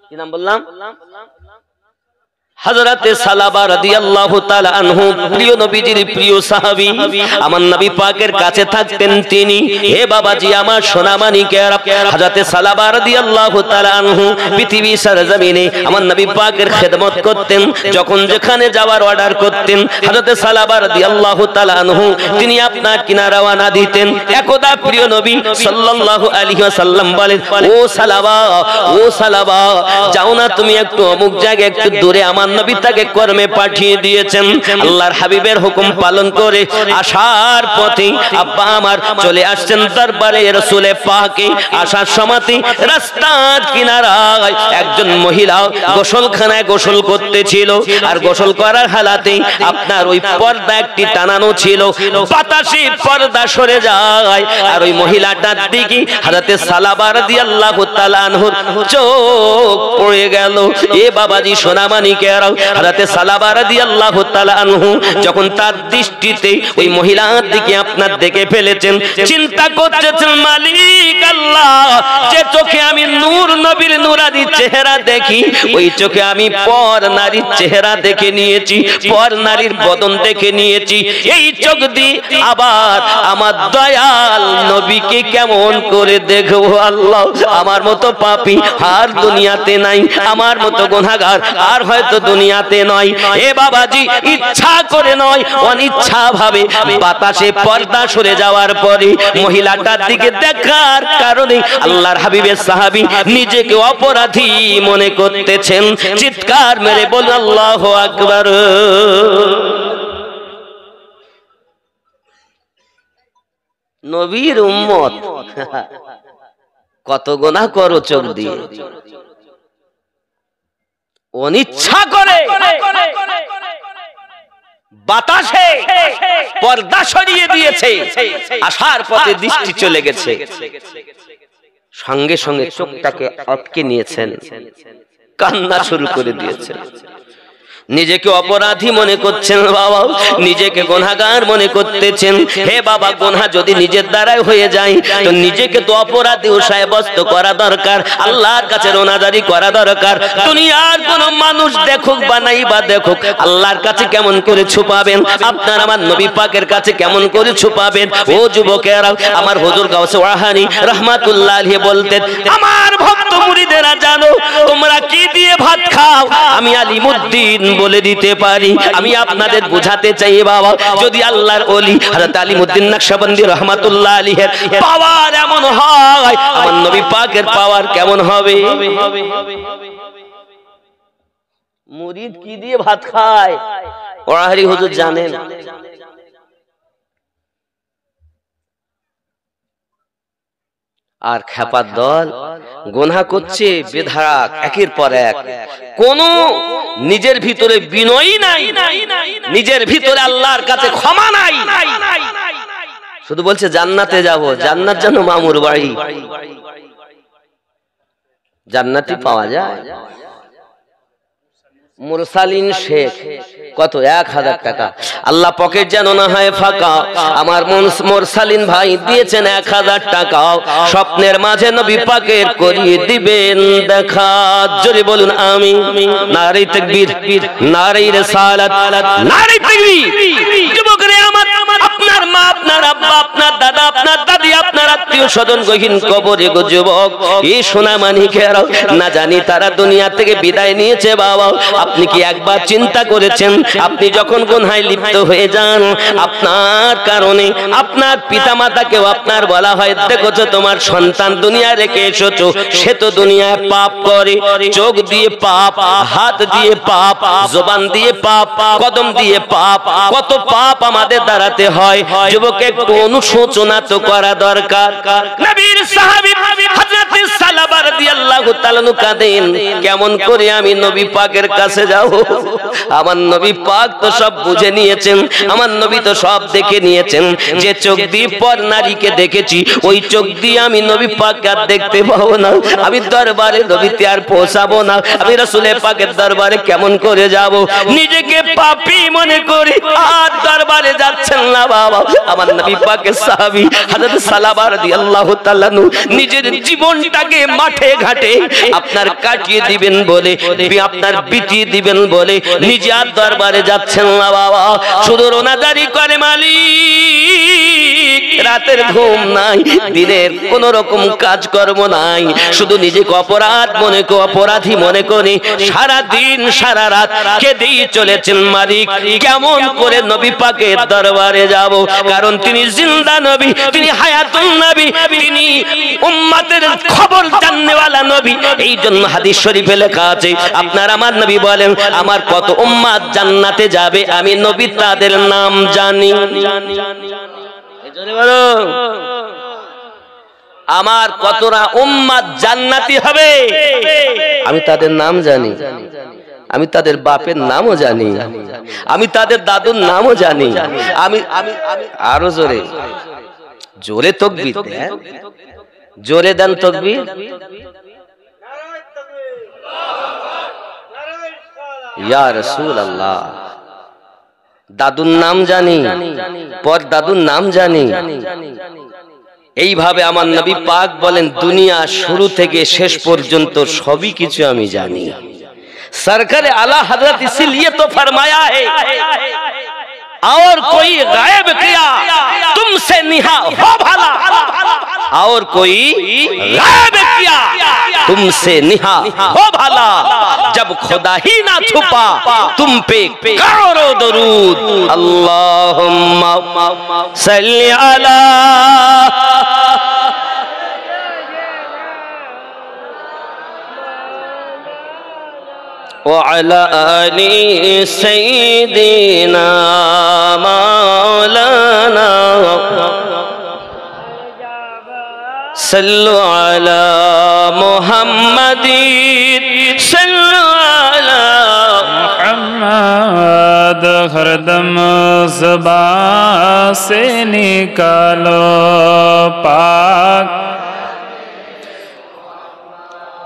কি নাম বললাম? হযরতে সালাবা রাদিয়াল্লাহু তাআলা আনহু প্রিয় নবীজির প্রিয় সাহাবী। আমার নবী পাকের কাছে থাকতেন তিনি। হে বাবাজি আমার সোনামানিকেরা, হযরতে সালাবা রাদিয়াল্লাহু তাআলা আনহু পৃথিবী সরজমিনে আমার নবী পাকের খেদমত করতেন। যখন যেখানে যাওয়ার অর্ডার করতেন হযরতে সালাবা রাদিয়াল্লাহু তাআলা আনহু তিনি আপনার কিনারা রওনা দিতেন। একদা প্রিয় নবী সাল্লাল্লাহু আলাইহি ওয়াসাল্লাম বলেন, ও সালাবা যাও না তুমি একটু অমুক জায়গায় একটু দূরে। আমার নবী তাকে কর্মে পাঠিয়ে দিয়েছেন। আল্লাহর হাবিবের হুকুম পালন করে আসার পথে আব্বা আমার চলে আসছেন দরবারে রাসূলে পাকে। আসার সময়তে রাস্তার কিনারায় একজন মহিলা গোসলখানায় গোসল করতেছিল। আর গোসল করার হালাতে আপনার ওই পর্দা একটি টানানো ছিল, বাতাসে পর্দা সরে যায়। আর ওই মহিলাটার দিকে হযরতে সালাবা রাদিয়াল্লাহু তাআলা আনহুর চোখ পড়ে গেল। এ বাবাজি সোনামানিকে, হযরতে সালাবা রাদিয়াল্লাহু তাআলা আনহু যখন তার দৃষ্টিতে ওই মহিলার দিকে আপনার দেখে ফেলেছেন, চিন্তা করতেছেন মালিক আল্লাহ, যে চোখে আমি নূর নবীর নুরানি চেহারা দেখি, ওই চোখে আমি পর নারীর চেহারা দেখে নিয়েছি, পর নারীর বদন দেখে নিয়েছি। এই চোখ দিয়ে আবার আমার দয়াল নবীকে কেমন করে দেখবো আল্লাহ? আমার মতো পাপী আর দুনিয়াতে নাই, আমার মতো গুনাহগার আর হয়তো দুনিয়াতে নয়। এ বাবাজি ইচ্ছা করে নয়, অনিচ্ছা ভাবে বাতাসে পর্দা সরে যাওয়ার পরে মহিলাটার দিকে দেখার কারণে আল্লাহর হাবিবের সাহাবী নিজেকে অপরাধী মনে করতেছেন। চিৎকার মেরে বলুন আল্লাহু আকবার। নবীর উম্মত কত গুনাহ করো চোখ দিয়ে, অনিচ্ছা করে বাতাসে পর্দা সরিয়ে দিয়েছে। আসার পথে দৃষ্টি চলে গেছে, সঙ্গে সঙ্গে চোখটাকে আটকে নিয়েছেন, কান্না শুরু করে দিয়েছেন। নিজেকে অপরাধী মনে করছেন বাবা, নিজেকে গুনাহগার মনে করতেছেন। হে বাবা, গুনাহ যদি নিজের দ্বারাই হয়ে যায় তো নিজেকে তো অপরাধী সাব্যস্ত করা দরকার, আল্লাহর কাছে রোনাজারি করা দরকার। দুনিয়ার কোন মানুষ দেখুক বা নাই বা দেখুক, আল্লাহর কাছে কেমন করে ছুপাবেন? আপনার আমার নবী পাকের কাছে কেমন করে ছুপাবেন? ও যুবকেরা, আমার হুজুর গাউসে ওয়াহানি রাহমাতুল্লাহ আলাইহি বলতেন, আমার ভক্ত মুরিদেরা জানো তোমরা কি দিয়ে ভাত খাও? আমি আলিমউদ্দিন বলে দিতে পারি। আমি আপনাদের বোঝাতে চাই বাবা, যদি আল্লাহর ওলি হযরত আলিমউদ্দিন নকশবন্দি রাহমাতুল্লাহ আলাইহির পাওয়ার এমন হয়, আমার নবী পাকের পাওয়ার কেমন হবে? মুরিদ কি দিয়ে ভাত খায় ওয়াহারি হুজুর জানেন। আর খেপার দল গুনাহ করছে বেধারাক, একের পর এক। কোন নিজের ভিতরে বিনয়ই নাই, নিজের ভিতরে আল্লাহর কাছে ক্ষমা নাই। শুধু বলছে জান্নাতে যাব, জান্নাত যেন মামুর বাড়ি, জান্নাতি পাওয়া যায়। মুরসালিন শেখ কত? 1000 টাকা। আল্লাহ পকেট যেন না হয় ফাঁকা, আমার মুরসালিন ভাই দিয়েছেন 1000 টাকা। স্বপ্নের মাঝে নবী পাকের করিয়ে দিবেন দেখা। জোরে বলুন আমিন। নারে তাকবীর, নারে রিসালাত, নারে তাকবীর। যুবকরা আমার, আপনার মা, আপনার আব্বা, আপনার দাদা, আপনার দাদি, আপনার আত্মীয় স্বজন গহীন কবরে গো যুবক, এই সোনামানিকেরা না জানি তারা দুনিয়া থেকে বিদায় নিয়েছে বাবা। আপনি কি একবার চিন্তা করেছেন, আপনি যখন গুনাহে লিপ্ত হয়ে যান, আপনার কারণে আপনার পিতামাতাকেও আপনার বলা হয়, দেখোছো তোমার সন্তান দুনিয়া রেখে এসেছো, সে তো দুনিয়ায় পাপ করে, চোখ দিয়ে পাপ, হাত দিয়ে পাপ, জবান দিয়ে পাপ, কদম দিয়ে পাপ, কত পাপ আমাদের দ্বারাতে হয়। যুবক একটু অনুশোচনা তো করা দরকার। নবীর সাহাবী হযরত সালাবা রাদিয়াল্লাহু তাআলা কাঁদেন, কেমন করে আমি নবী পাকের কাছে যাব? আমার নবী পাক তো সব বুঝে নিয়েছেন, আমার নবী তো সব দেখে নিয়েছেন। যে চোখ দিয়ে পর নারীকে দেখেছি, ওই চোখ দিয়ে আমি নবী পাককে আর দেখতে পাবো না। আমি দরবারে নবীতে আর পৌঁছাবো না। আমি রাসূলের পাকের দরবারে কেমন করে যাব? নিজেকে পাপী মনে করি আর দরবারে যাচ্ছেন না বাবা। আমার নবী পাকের সাহাবী হযরত সালাবা রাদিয়াল্লাহু তাআলা নিজের জীবনটাকে তাকে মাঠে ঘাটে আপনার কাটিয়ে দিবেন বলে, আপনার বিটিয়ে দিবেন বলে নিজে আর দরবারে যাচ্ছেন না বাবা, শুধু রোনাজারি করে মালিক, রাতের ঘুম নাই, দিনের কোন রকম কাজকর্ম নাই, শুধু নিজেকে অপরাধী মনে করে সারা দিন সারা রাত কেঁদেই চলেছেন মালিক কেমন করে নবী পাকের দরবারে যাব, কারণ তিনি জিন্দা নবী, তিনি হায়াতুন নবী, তিনি উম্মতের খবর জাননেওয়ালা নবী। এই জন্য হাদিস শরীফে লেখা আছে, আপনার আমার নবী বলেন আমার কত উম্মত জান্নাতে যাবে আমি নবী তাদের নাম জানি। আমার কতরা উম্মত জান্নাতি হবে আমি তাদের নাম জানি, আমি তাদের বাপের নামও জানি, আমি তাদের দাদুর নামও জানি। আমি আরো জোরে জোরে তাকবীর দেন, জোরে দেন তাকবীর। ইয়া রাসূলুল্লাহ, দাদুর নাম জানি, পর দাদুর নাম জানি। এইভাবে আমার নবী পাক বলেন দুনিয়া শুরু থেকে শেষ পর্যন্ত সবই কিছু আমি জানি। सरकार आला हजरत इसीलिए तो फरमाया है और कोई गायब किया तुमसे निहा हो भला, और कोई गायब किया तुमसे निहा हो भला, जब खुदा ही ना छुपा तुम पे करो दरूद, अल्लाहुम्मा सल्ली अला وعلى آل سيدنا مولانا صلوا على محمد صلوا على محمد, हरदम ज़बान से निकालो पाक,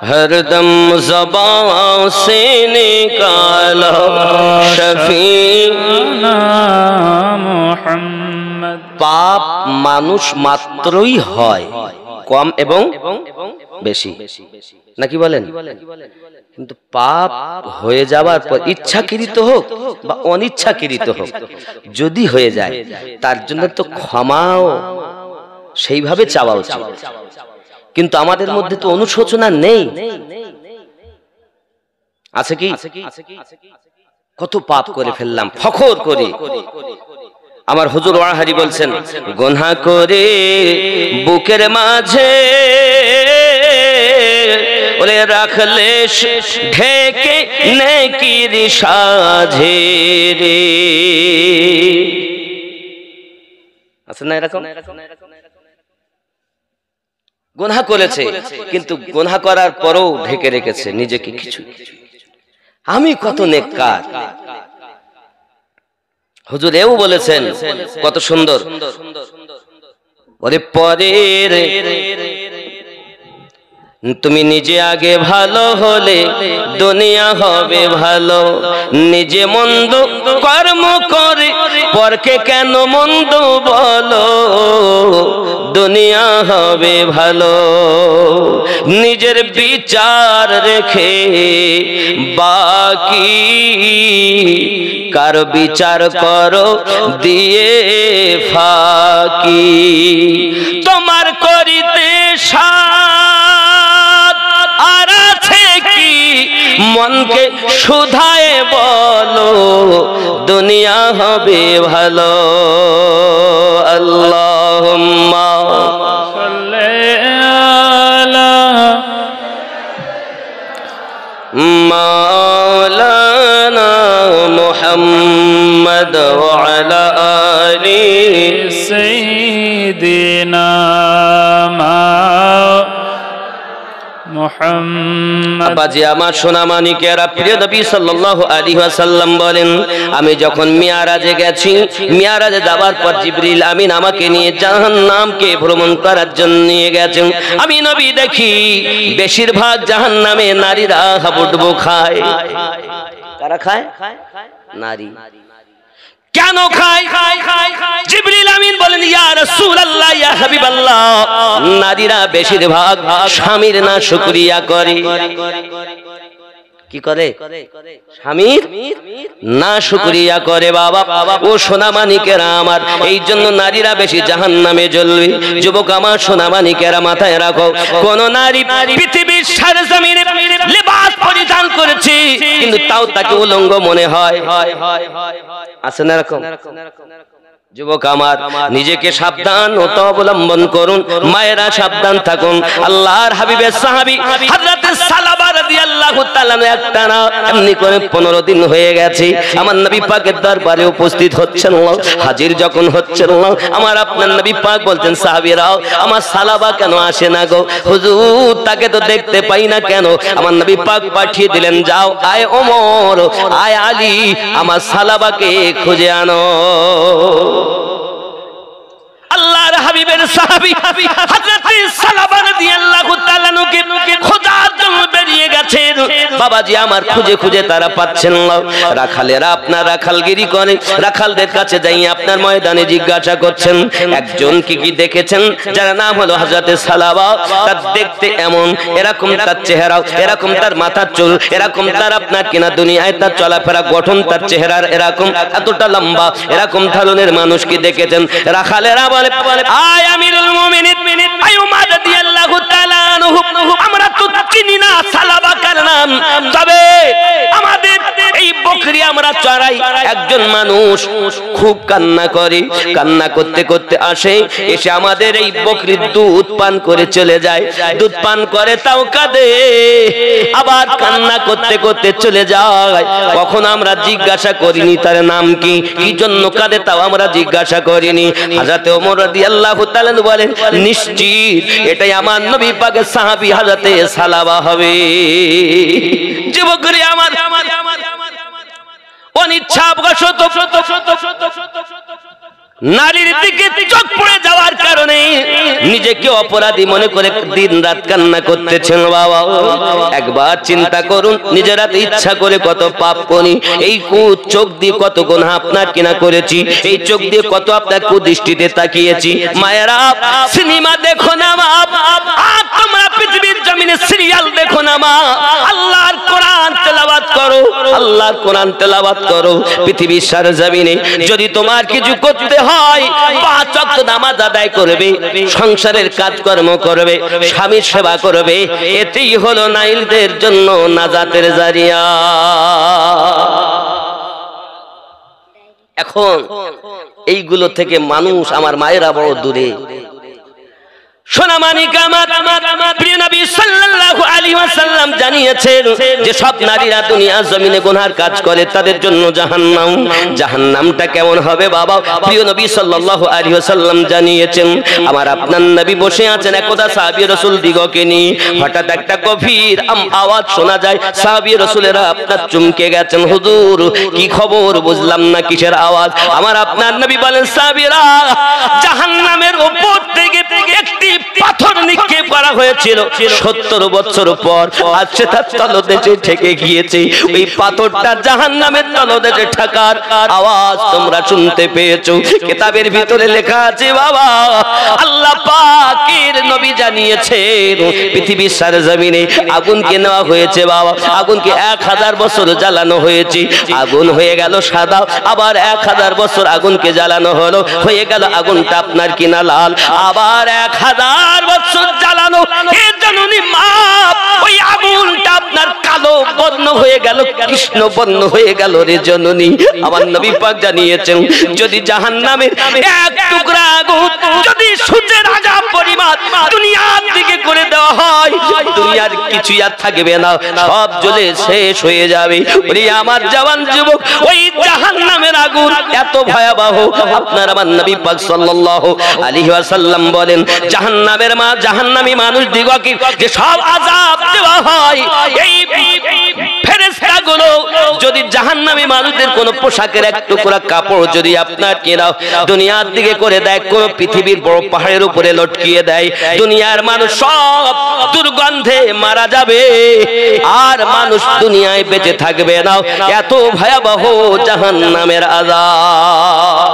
हरदम ज़बान से निकालो शफीना मुहम्मद। पाप मानुष मात्रই হয়, কম এবং বেশি নাকি বলেন, কিন্তু পাপ হয়ে যাওয়ার পর ইচ্ছাকৃত হোক বা অনিচ্ছাকৃত হোক যদি হয়ে যায় তার জন্য তো ক্ষমাও সেইভাবে চাওয়া উচিত। কিন্তু আমাদের মধ্যে তো অনুশোচনা নেই, আছে কি? কত পাপ করে ফেললাম ফখর করে। আমার হুজুর ওয়াহারি বলছেন গুনাহ করে বুকের মাঝে ওরে রাখলে ঢেকে নেকির সাজে রে, আছে না এরকম? গুনাহ করেছে কিন্তু গুনাহ করার পরেও ঢেকে রেখেছে নিজেকে কিছু, আমি কত নেককার। হুজুর এও বলেছেন কত সুন্দর, ওরে পরের তুমি নিজে আগে ভালো হলে দুনিয়া হবে ভালো, নিজে মন্দ কর্ম করে পরকে কেন মন্দ বলো, দুনিয়া হবে ভালো। নিজের বিচার রেখে বাকি কার বিচার করো দিয়ে ফাঁকি, তোমার করিতে আর আছে কি মনকে শুধায় বলো, দুনিয়া হবে ভালো। আল্লাহুম্মা সাল্লি আলা মাওলানা মুহাম্মদ ওয়া আলা আলি সাইয়্যিদিনা মুহাম্মদ। আব্বাজি আমার সোনা মানিকেরা, প্রিয় নবী সাল্লাল্লাহু আলাইহি ওয়াসাল্লাম বলেন আমি যখন মিয়ারাজে গেছি, মিয়ারাজে যাওয়ার পর জিবরিল আমিন আমাকে নিয়ে জাহান্নামকে ভ্রমণ করার জন্য নিয়ে গেছেন। আমি নবী দেখি বেশিরভাগ জাহান্নামে নারীরা হাবুডুবু খায়। কারা খায়? নারী। কেন খায়? জিবরিল আমিন বলেন, ইয়া রাসূলুল্লাহ, ইয়া হাবিবাল্লাহ, নারীরা বেশিরভাগ স্বামীর না শুকরিয়া করে। কি করে? স্বামীর না শুকরিয়া করে। বাবা ও সোনামানিকেরা আমার, এই জন্য নারীরা বেশি জাহান্নামে জ্বলবে। যুবক আমার, সোনামানিকেরা মাথায় রাখো, কোন নারী পৃথিবীর সরজমিনে লিবাস পরিধান করেছে কিন্তু তাও তাকে উলঙ্গ মনে হয়। আছে না এরকম? যুবক আমার, নিজেকে সাবধান হতে অবলম্বন করুন। মায়েরা সাবধান থাকুন। আল্লাহর হাবিবের সাহাবী হযরত সালাবা রাদিয়াল্লাহু তাআলা একটা না এমনি করে 15 দিন হয়ে গেছে আমার নবী পাকের দরবারে উপস্থিত হচ্ছেন। হাজির যখন হচ্ছেন, আমার আপনার নবী পাক বলতেন, সাহাবীরাও আমার সালাবা কেন আসে না গো হুজুর, তাকে তো দেখতে পাই না কেন? আমার নবী পাক পাঠিয়ে দিলেন, যাও আয় ওমর, আয় আলী, আমার সালাবাকে খুঁজে আনো। আল্লাহর হাবিবের সাহাবী হযরত সালাবা রাদিয়াল্লাহু তাআলা কে খোঁজার জন্য বেরিয়ে গেছেন। বাবাজি আমার, খুঁজে খুঁজে তারা পাচ্ছেন না। রাখালেরা আপনার রাখালগিরি করে, রাখালদের কাছে যাই আপনার ময়দানে জিজ্ঞাসা করছেন, একজন কি দেখেছেন যার নাম হলো হযরত সালাবা, তার দেখতে এমন, এরকম তার চেহারা, এরকম তার মাথার চুল, এরকম তার আপনার কিনা দুনিয়ায় তার চলাফেরা গঠন, তার চেহারার এরকম এতটা লম্বা, এরকম ধরনের মানুষ কি দেখেছেন? রাখালেরা বলে, আয় আমিরুল মুমিনিন আয় উমর রাদিয়াল্লাহু তাআলা আনহু, আমরা তো চিনি না সালাবা কার নাম, তবে আমাদের এই বকরি আমরা চড়াই। একজন মানুষ খুব কান্না করে, কান্না করতে করতে আসে, এসে আমাদের এই বকরির দুধ পান করে চলে যায়। দুধ পান করে তাও কাঁদে, আবার কান্না করতে করতে চলে যায়। কখন আমরা জিজ্ঞাসা করিনি তার নাম কি, কি জন্য কাঁদে, তাও আমরা জিজ্ঞাসা করিনি। হযরত ওমর রাদিয়াল্লাহু তাআলা বলেন, নিশ্চিত এটাই আমার নবী পাকের সাহাবী হযরত সালাবা হবে। যুবকরা আমার, অনিচ্ছাবশত নারীর দিকে চোখ পড়ে যাওয়ার কারণে নিজেকে অপরাধী মনে করে দিন রাত কান্না করতেছেন। বাবা একবার চিন্তা করুন, নিজেরা ইচ্ছা করে কত পাপ করি, এই চোখ দিয়ে কত গুনাহ আপনার কিনা করেছি, এই চোখ দিয়ে কত আপনার কুদৃষ্টিতে তাকিয়েছি। মায়েরা, সিনেমা দেখো না মা, আর তোমরা পৃথিবীর জমিনে সিরিয়াল দেখো না মা, আল্লাহর কোরআন তেলাওয়াত করো, আল্লাহর কোরআন তেলাওয়াত করো। পৃথিবীর সরজমিনে যদি তোমার কিছু করতে হয়, 5 ওয়াক্ত নামাজ আদায় করবে, সংসারের কাজকর্ম করবে, স্বামীর সেবা করবে, এতেই হলো নাইলদের জন্য নাজাতের জারিয়া। এখন এইগুলো থেকে মানুষ, আমার মায়েরা বড় দূরে। সোনামানিক আমার, প্রিয় নবী সাল্লাল্লাহু আলাইহি ওয়াসাল্লাম জানিয়েছেন যে সব নারীরা দুনিয়ার জমিনে গুনার কাজ করে, তাদের জন্য জাহান্নাম। জাহান্নামটা কেমন হবে বাবা? প্রিয় নবী সাল্লাল্লাহু আলাইহি ওয়াসাল্লাম জানিয়েছেন। আমার আপনার নবী বসে আছেন একদা সাহাবী রাসূল দিগকে নিয়ে, হঠাৎ একটা গভীর আওয়াজ শোনা যায়। সাহাবী রাসূলেরা আপনার চমকে গেছেন, হুজুর কি খবর, বুঝলাম না কিসের আওয়াজ। আমার আপনার নবী বলেন, সাহাবীরা, জাহান্নামের উপর থেকে একটি পাথর নিক্ষেপ করা হয়েছিল 70 বছর পর, আজ সেটা তলদেশে ঠেকে গিয়েছে। ওই পাথরটা জাহান্নামের তলদেশে ঠেকার আওয়াজ তোমরা শুনতে পেয়েছো। কিতাবের ভিতরে লেখা আছে বাবা, আল্লাহ পাকের নবী জানিয়েছেন পৃথিবীর সরজমিনে আগুনকে নেওয়া হয়েছে বাবা, আগুনকে 1000 বছর জ্বালানো হয়েছে, আগুন হয়ে গেল সাদা, আবার 1000 বছর আগুনকে জ্বালানো হলো, হয়ে গেল আগুনটা আপনার কিনা লাল, আবার 1000 বছর জ্বালানো, এর জননী মা ওই আগুনটা আপনার কালো বর্ণ হয়ে গেল, কৃষ্ণ বর্ণ হয়ে গেল রে জননী। আমার নবী পাক জানিয়েছেন, যদি জাহান্নামের এক টুকরা আগুন যদি সূর্যের আজাব পরিমাণ দুনিয়ার দিকে করে দেওয়া হয়, দুনিয়ার কিছু আর থাকবে না, সব জ্বলে শেষ হয়ে যাবে। ওরে আমার জওয়ান যুবক, ওই জাহান্নামের আগুন এত ভয়াবহ। আপনার আমার নবী পাক সাল্লাল্লাহু আলাইহি ওয়াসাল্লাম বলেন, জাহান্নামের মা জাহান্নামী মানুষ দিগকে যে সব আযাব দেওয়া হয়, এই ফেরেশতাগুলো যদি জাহান্নাম জাহান্নামী মানুষদের কোন পোশাকের এক টুকরা কাপড় যদি আপনার কেনাও দুনিয়ার দিকে করে দেয়, কোন পৃথিবীর বড় পাহাড়ের উপরে লটকিয়ে দেয়, দুনিয়ার মানুষ সব দুর্গন্ধে মারা যাবে আর মানুষ দুনিয়ায় বেঁচে থাকবে না। এত ভয়াবহ জাহান্নামের আযাব।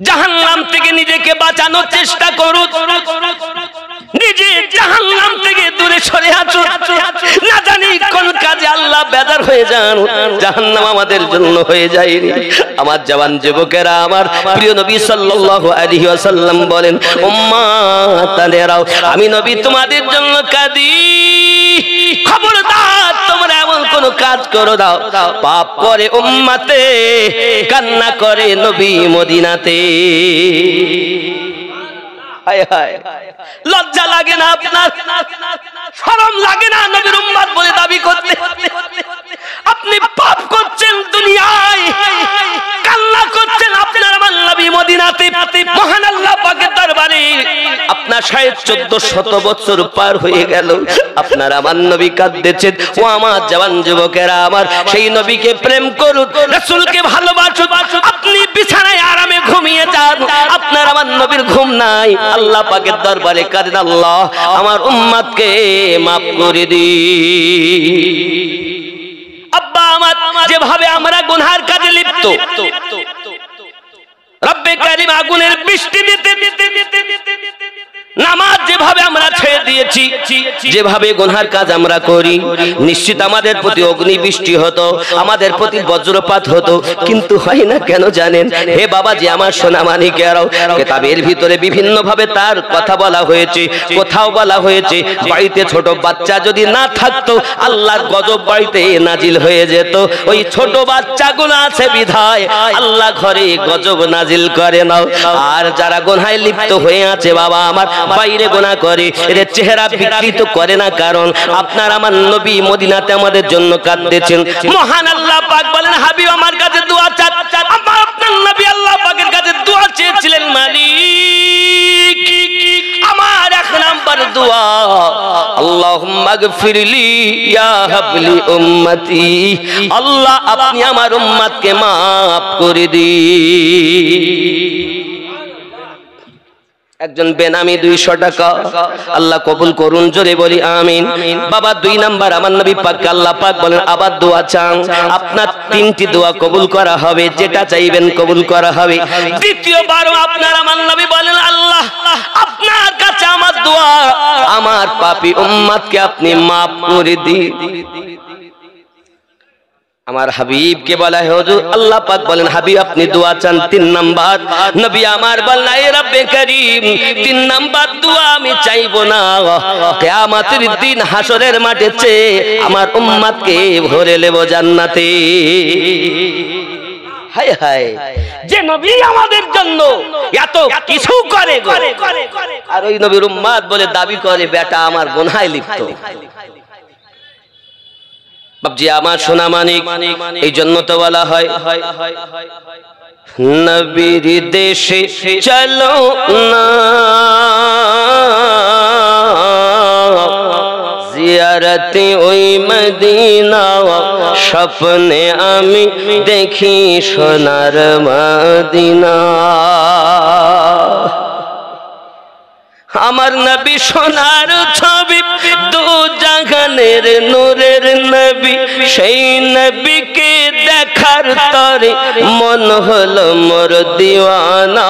জাহান্নাম থেকে নিজেকে বাঁচানোর চেষ্টা করুন, নিজে জাহান্নাম থেকে দূরে সরে আসুন। না জানি কোন কাজে আল্লাহ বেজার হয়ে যান, জাহান্নাম আমাদের জন্য হয়ে যায়। আমার জওয়ান যুবকেরা, আমার প্রিয় নবী সাল্লাল্লাহু আলাইহি ওয়াসাল্লাম বলেন, উম্মাতানেরাও আমি নবী তোমাদের জন্য কাঁদি, খবরদার তোমরা এমন কোন কাজ করো দাও পাপ করে উম্মতে কান্না করে নবী মদিনাতে। লজ্জা লাগে না আপনার? শরম লাগে না নবীর উম্মত বলে দাবি করতে? আপনি পাপ করছেন দুনিয়ায়, কান্না করছেন আপনার আমার নবী মদিনাতে। মহান আল্লাহ পাকের দরবারে আপনার 1450 বছর পার হয়ে গেল, আপনার আমার নবী কাঁদতেছেন। ও আমার জওয়ান যুবকেরা, আমার সেই নবীকে প্রেম করুন, রাসূলকে ভালোবাসুন। আপনি বিছানায় আরামে ঘুমিয়ে যান, আপনার আমার নবীর ঘুম নাই। আল্লাহ পাকের দরবারে কাঁদেন, আল্লাহ আমার উম্মতকে মাফ করে দিন। আব্বা আমার, যেভাবে আমরা গুনাহের কাজে লিপ্ত, রব্বে কারীম আগুনের বৃষ্টি দিতে নামাজ যেভাবে আমরা ছেড়ে দিয়েছি, যেভাবে গুনাহের কাজ আমরা করি, নিশ্চিত আমাদের প্রতি অগ্নি বৃষ্টি হতো, আমাদের প্রতি বজ্রপাত হতো, কিন্তু হয় না কেন জানেন? হে বাবাজি আমার সোনা মানিকেরাও, কিতাবের ভিতরে বিভিন্ন ভাবে তার কথা বলা হয়েছে। কোথাও বলা হয়েছে বাড়িতে ছোট বাচ্চা যদি না থাকতো আল্লাহর গজব বাড়িতে নাজিল হয়ে যেত। ওই ছোট বাচ্চাগুলো আছে বিধায় আল্লাহ ঘরে গজব নাজিল করে নাও। আর যারা গুনাহে লিপ্ত হয়ে আছে বাবা আমার, বাইরে গুনাহ করে, এদের চেহারা বিকৃত করে না, কারণ আপনার আমার নবী মদিনাতে আমাদের জন্য কাঁদতেছেন। মহান আল্লাহ পাক বলেন, হাবিব আমার কাছে দোয়া চান। আমার আপনার নবী আল্লাহ পাকের কাছে দোয়া চেয়েছিলেন, মালিক আমার এক নাম্বার দোয়া, আল্লাহুম্মা গফিরলি ইয়া হাবলি উম্মতি, আল্লাহ আপনি আমার উম্মতকে maaf করে দিন। একজন বেনামি 200 টাকা আল্লাহ কবুল করুন, জোরে বলি আমিন। বাবা 2 নাম্বার আমার নবী পাক আল্লাহ পাক বলেন আবার দোয়া চান, আপনার 3টি দোয়া কবুল করা হবে, যেটা চাইবেন কবুল করা হবে। দ্বিতীয়বারও আপনার আমার নবী বলেন, আল্লাহ আপনার কাছে আমার দোয়া, আমার পাপী উম্মতকে আপনি maaf করে দিন। আমার হাবিবকে বলা হয়, হুজুর আল্লাহ পাক বলেন হাবিব আপনি দোয়া চান 3 নাম্বার। নবী আমার বলেন, এ রব্বে করিম 3 নাম্বার দোয়া আমি চাইবো না, কিয়ামতের দিন হাসরের মাঠে চেয়ে আমার উম্মতকে ভরে নেব জান্নাতে। হায় হায়, যে নবী আমাদের জন্য এত কিছু করে গো, আর ওই নবীর উম্মত বলে দাবি করে বেটা আমার গুনাহে লিপ্ত। বাবজি আমার সোনা মানিক, এই জন্য তো বলা হয় নবীর দেশে চলো না, জিয়ারতে ওই মদিনা, স্বপ্নে আমি দেখি সোনার মদিনা। আমার নবী সোনার ছবি, দু জাহানের নূরের নবী, সেই নবীকে দেখার তরে মন হলো মোর দিওয়ানা,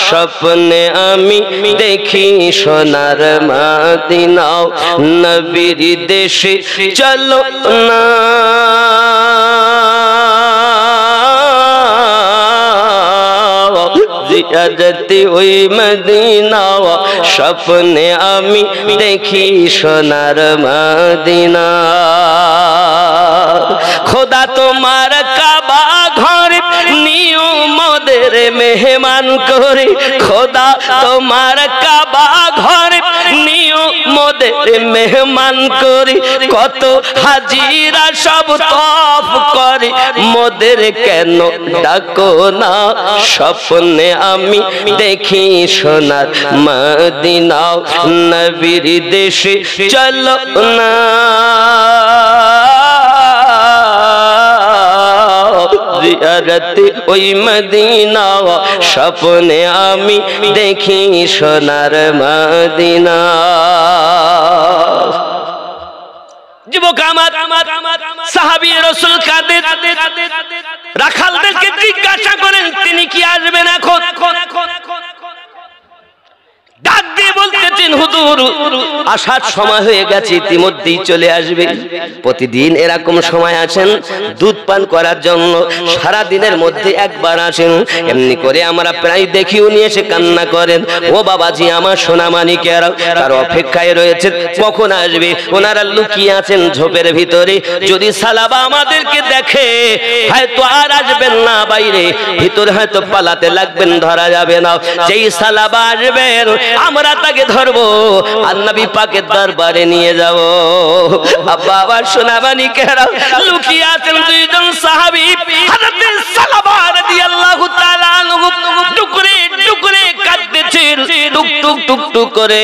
স্বপ্নে আমি দেখি সোনার মদিনা। নবীর দেশে চলো না, জিয়ারতে ওই মদিনা, স্বপ্নে আমি দেখি সোনার মদিনা। খোদা তোমার কাবা ঘরে নিও মোদের মেহমান করে, খোদা তোমার কাবা ঘরে নিও মোদের মেহমান করে, কত হাজিরা সব তওয়াফ করে, মোদের কেন ডাকো না, স্বপ্নে আমি দেখি সোনার মদিনা। নবীর দেশে চলো না, জিয়ারত ওই মদিনা স্বপ্নে আমি দেখি সোনার মদিনা। যুবক আমার সাহাবী রাসূল কাদের রাখালদেরকে জিজ্ঞাসা করেন তিনি কি আসবেন এখন? ডাক দিয়ে বলতেছেন হুজুর আসার সময় হয়ে গেছে, ইতিমধ্যেই চলে আসবে। প্রতিদিন এরকম সময় আসেন দুধ পান করার জন্য, সারা দিনের মধ্যে একবার আসেন। এমনি করে আমরা প্রায় দেখি উনি এসে কান্না করেন, ও বাবাজি আমার সোনা মানিকেরা তার অপেক্ষায় রয়েছে কখন আসবে। ওনারা লুকিয়ে আছেন ঝোপের ভিতরে, যদি সালাবা আমাদেরকে দেখে হয়তো আর আসবেন না বাইরে, ভিতরে হয়তো পালাতে লাগবেন, ধরা যাবে না। যেই সালাবা আসবেন আমরা তাকে ধরবো আর নবী পাকের দরবারে নিয়ে যাব। আব্বা আমার সোনা মানিকেরা লুকিয়ে আছেন দুইজন সাহাবী, হযরত সালাবা রাদিয়াল্লাহু তাআলা আনহু টুকরে টুকরে কাঁদতেছেন, টুক টুক টুক টুক করে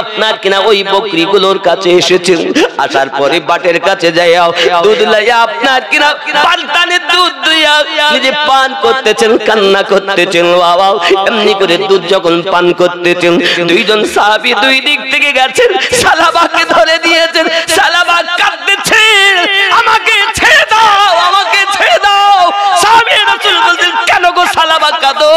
আপনার কিনা ওই বকরিগুলোর কাছে এসেছেন। আসার পরে বাটের কাছে যাইয়া দুধ লইয়া আপনার কিনা পালটানে দুধ দিয়া নিজে পান করতেছেন, কান্না করতেছেন। বাবা এমনি করে দুধ যখন পান করতেছেন দুইজন সাহাবী দুই দিক থেকে গেছেন, সালাবাকে ধরে দিয়েছেন। সালাবা কাঁদতেছে, আমাকে ছেড়ে দাও, আমাকে ছেড়ে দাও। সাহাবী রাসূল বলতেন কেন গো সালাবা কাঁদো,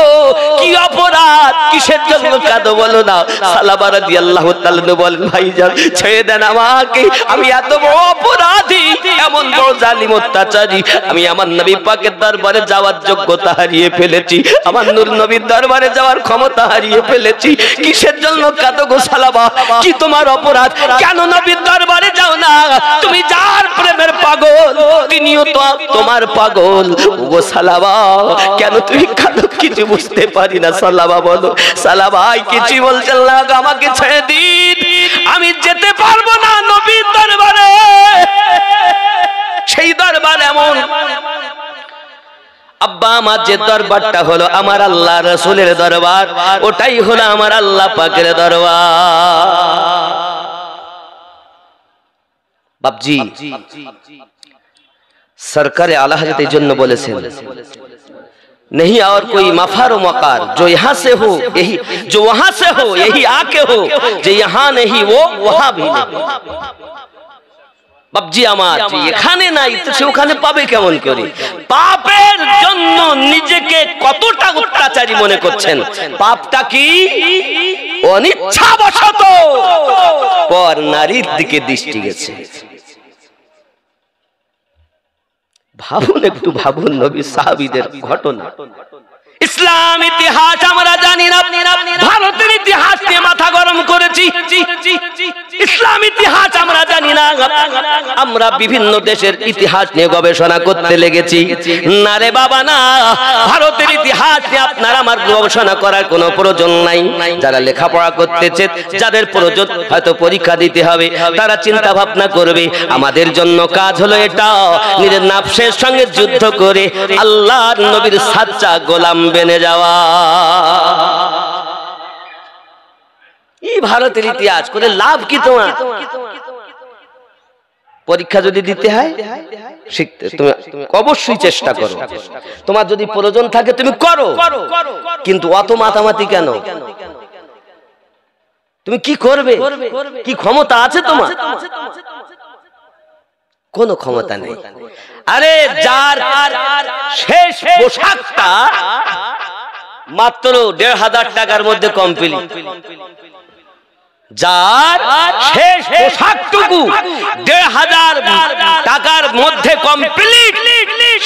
কি অপরাধ, কিসের জন্য কাঁদো বলো না। সালাবা রাদিয়াল্লাহু তাআলা বলেন ভাইজান ছেড়ে দেন আমাকে, আমি এত বড় অপরাধী, এমন বড় জালিম অত্যাচারী, আমি আমার নবী পাকের দরবারে যাওয়ার যোগ্যতা হারিয়ে ফেলেছি, আমার নূর নবীর দরবারে যাওয়ার ক্ষমতা হারিয়ে ফেলেছি। কিসের জন্য কাঁদো গো সালাবা, কি তোমার অপরাধ, কেন নবীর দরবারে যাও না? তুমি যার প্রেমের পাগল তিনিও তো তোমার পাগল। ওগো সালাবা কেন তুমি কাঁদো, কিছু বুঝতে পারি না। সালাবা বলো, সালাবা কিছু বলছেন না, আমাকে ছেড়ে দিন, আমি যেতে পারবো না নবীর দরবারে। সেই দরবার এমন আব্বা আমার যে দরবারটা হলো আমার আল্লাহ রাসূলের দরবার, ওটাই হলো আমার আল্লাহ পাকের দরবার। বাপজি সরকারে আলা হযরত এই জন্য বলেছেন नहीं और कोई मफार मकार जो यहाँ से हो यही, जो वहां से हो यही आके हो, जो यहाँ नहीं वो वहां भी नहीं। বাপজি আমার এখানে নাই তো সে ওখানে পাবে কেমন করে? পাপের জন্য নিজেকে কতটা অত্যাচারী মনে করছেন। পাপটা কি? অনিচ্ছাবশত পর নারীর দিকে দৃষ্টি গেছে। ভাবুন, একটু ভাবুন নবী সাহাবীদের ঘটনা। ইসলাম ইতিহাস আমরা জানি না, ভারতের ইতিহাস নিয়ে মাথা গরম করেছি। ইসলাম ইতিহাস আমরা জানি না, আমরা বিভিন্ন দেশের ইতিহাস নিয়ে গবেষণা করতে লেগেছি। না রে বাবা না, ভারতের ইতিহাস নিয়ে আপনার আমার গবেষণা করার কোনো প্রয়োজন নাই। যারা লেখাপড়া করতেছে, যাদের প্রয়োজন হয়তো পরীক্ষা দিতে হবে, তারা চিন্তা ভাবনা করবে। আমাদের জন্য কাজ হলো এটা, নিজের নাফসের সঙ্গে যুদ্ধ করে আল্লাহর নবীর সাচ্চা গোলাম বেনে যাওয়া। এই ভারতের ইতিহাস করে লাভ কি তোমার? পরীক্ষা যদি দিতে হয় শিখতে তুমি অবশ্যই চেষ্টা করো, তোমার যদি প্রয়োজন থাকে তুমি করো, কিন্তু অত মাতামাতি কেন? তুমি কি করবে, কি ক্ষমতা আছে তোমার? কোনো ক্ষমতা নেই। আরে যার শেষ পোশাকটা মাত্র ১৫০০ টাকার মধ্যে কমপ্লিট, যার শেষ পোশাকটুকু ১৫০০ টাকার মধ্যে কমপ্লিট,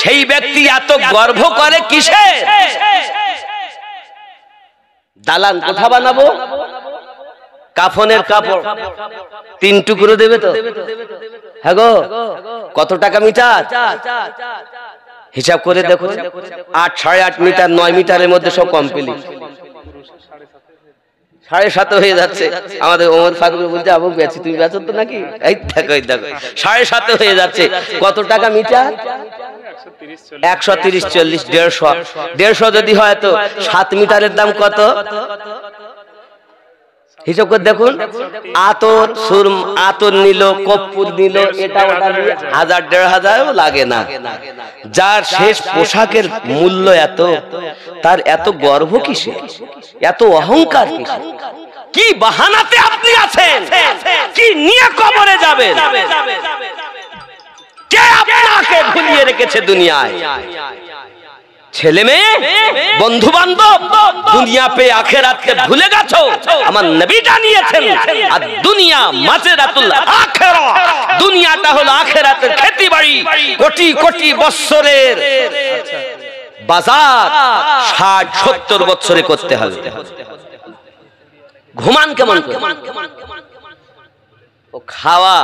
সেই ব্যক্তি এত গর্ব করে কিসে? দালান কোঠা বানাবো, কাফনের কাপড় ৩ টুকরো দেবে তো? হ্যাঁ গো, কত টাকা মিটার হিসাব করে দেখো। ৮, ৮.৫ মিটার, ৯ মিটারের মধ্যে সব কমপ্লিট। ৭.৫ হয়ে যাচ্ছে। আমাদের ওমর ফারুক বলছে আবু বেচি, তুমি বেচো তো নাকি? এই দেখো এই দেখো ৭.৫ হয়ে যাচ্ছে। কত টাকা মিটার? ১৩০, ৪০, ১৫০। ১৫০ যদি হয় তো ৭ মিটারের দাম কত? হিসাব করে দেখুন, আতর সুরম আতর নিল, কর্পূর নিল, এটা ওটা নিয়ে 1000-1500 লাগে না। যার শেষ পোশাকের মূল্য এত, তার এত গর্ব কিসে, এত অহংকার কিসে? কি বাহানাতে আপনি আছেন? কি নিয়ে কবরে যাবেন? কে আপনাকে ভুলিয়ে রেখেছে দুনিয়ায়? ছেলে মেয়ে, বন্ধু বান্ধব, দুনিয়া পে আখিরাতকে ভুলে গেছো? আমার নবী জানিয়েছেন আর দুনিয়া মাজরাতুল আখিরা, দুনিয়াটা হলো আখিরাতের খেতিবাড়ি। কোটি কোটি বছরের বাজার 60-70 বছরে করতে হবে। ঘুমান কেমন করে? ও খাওয়া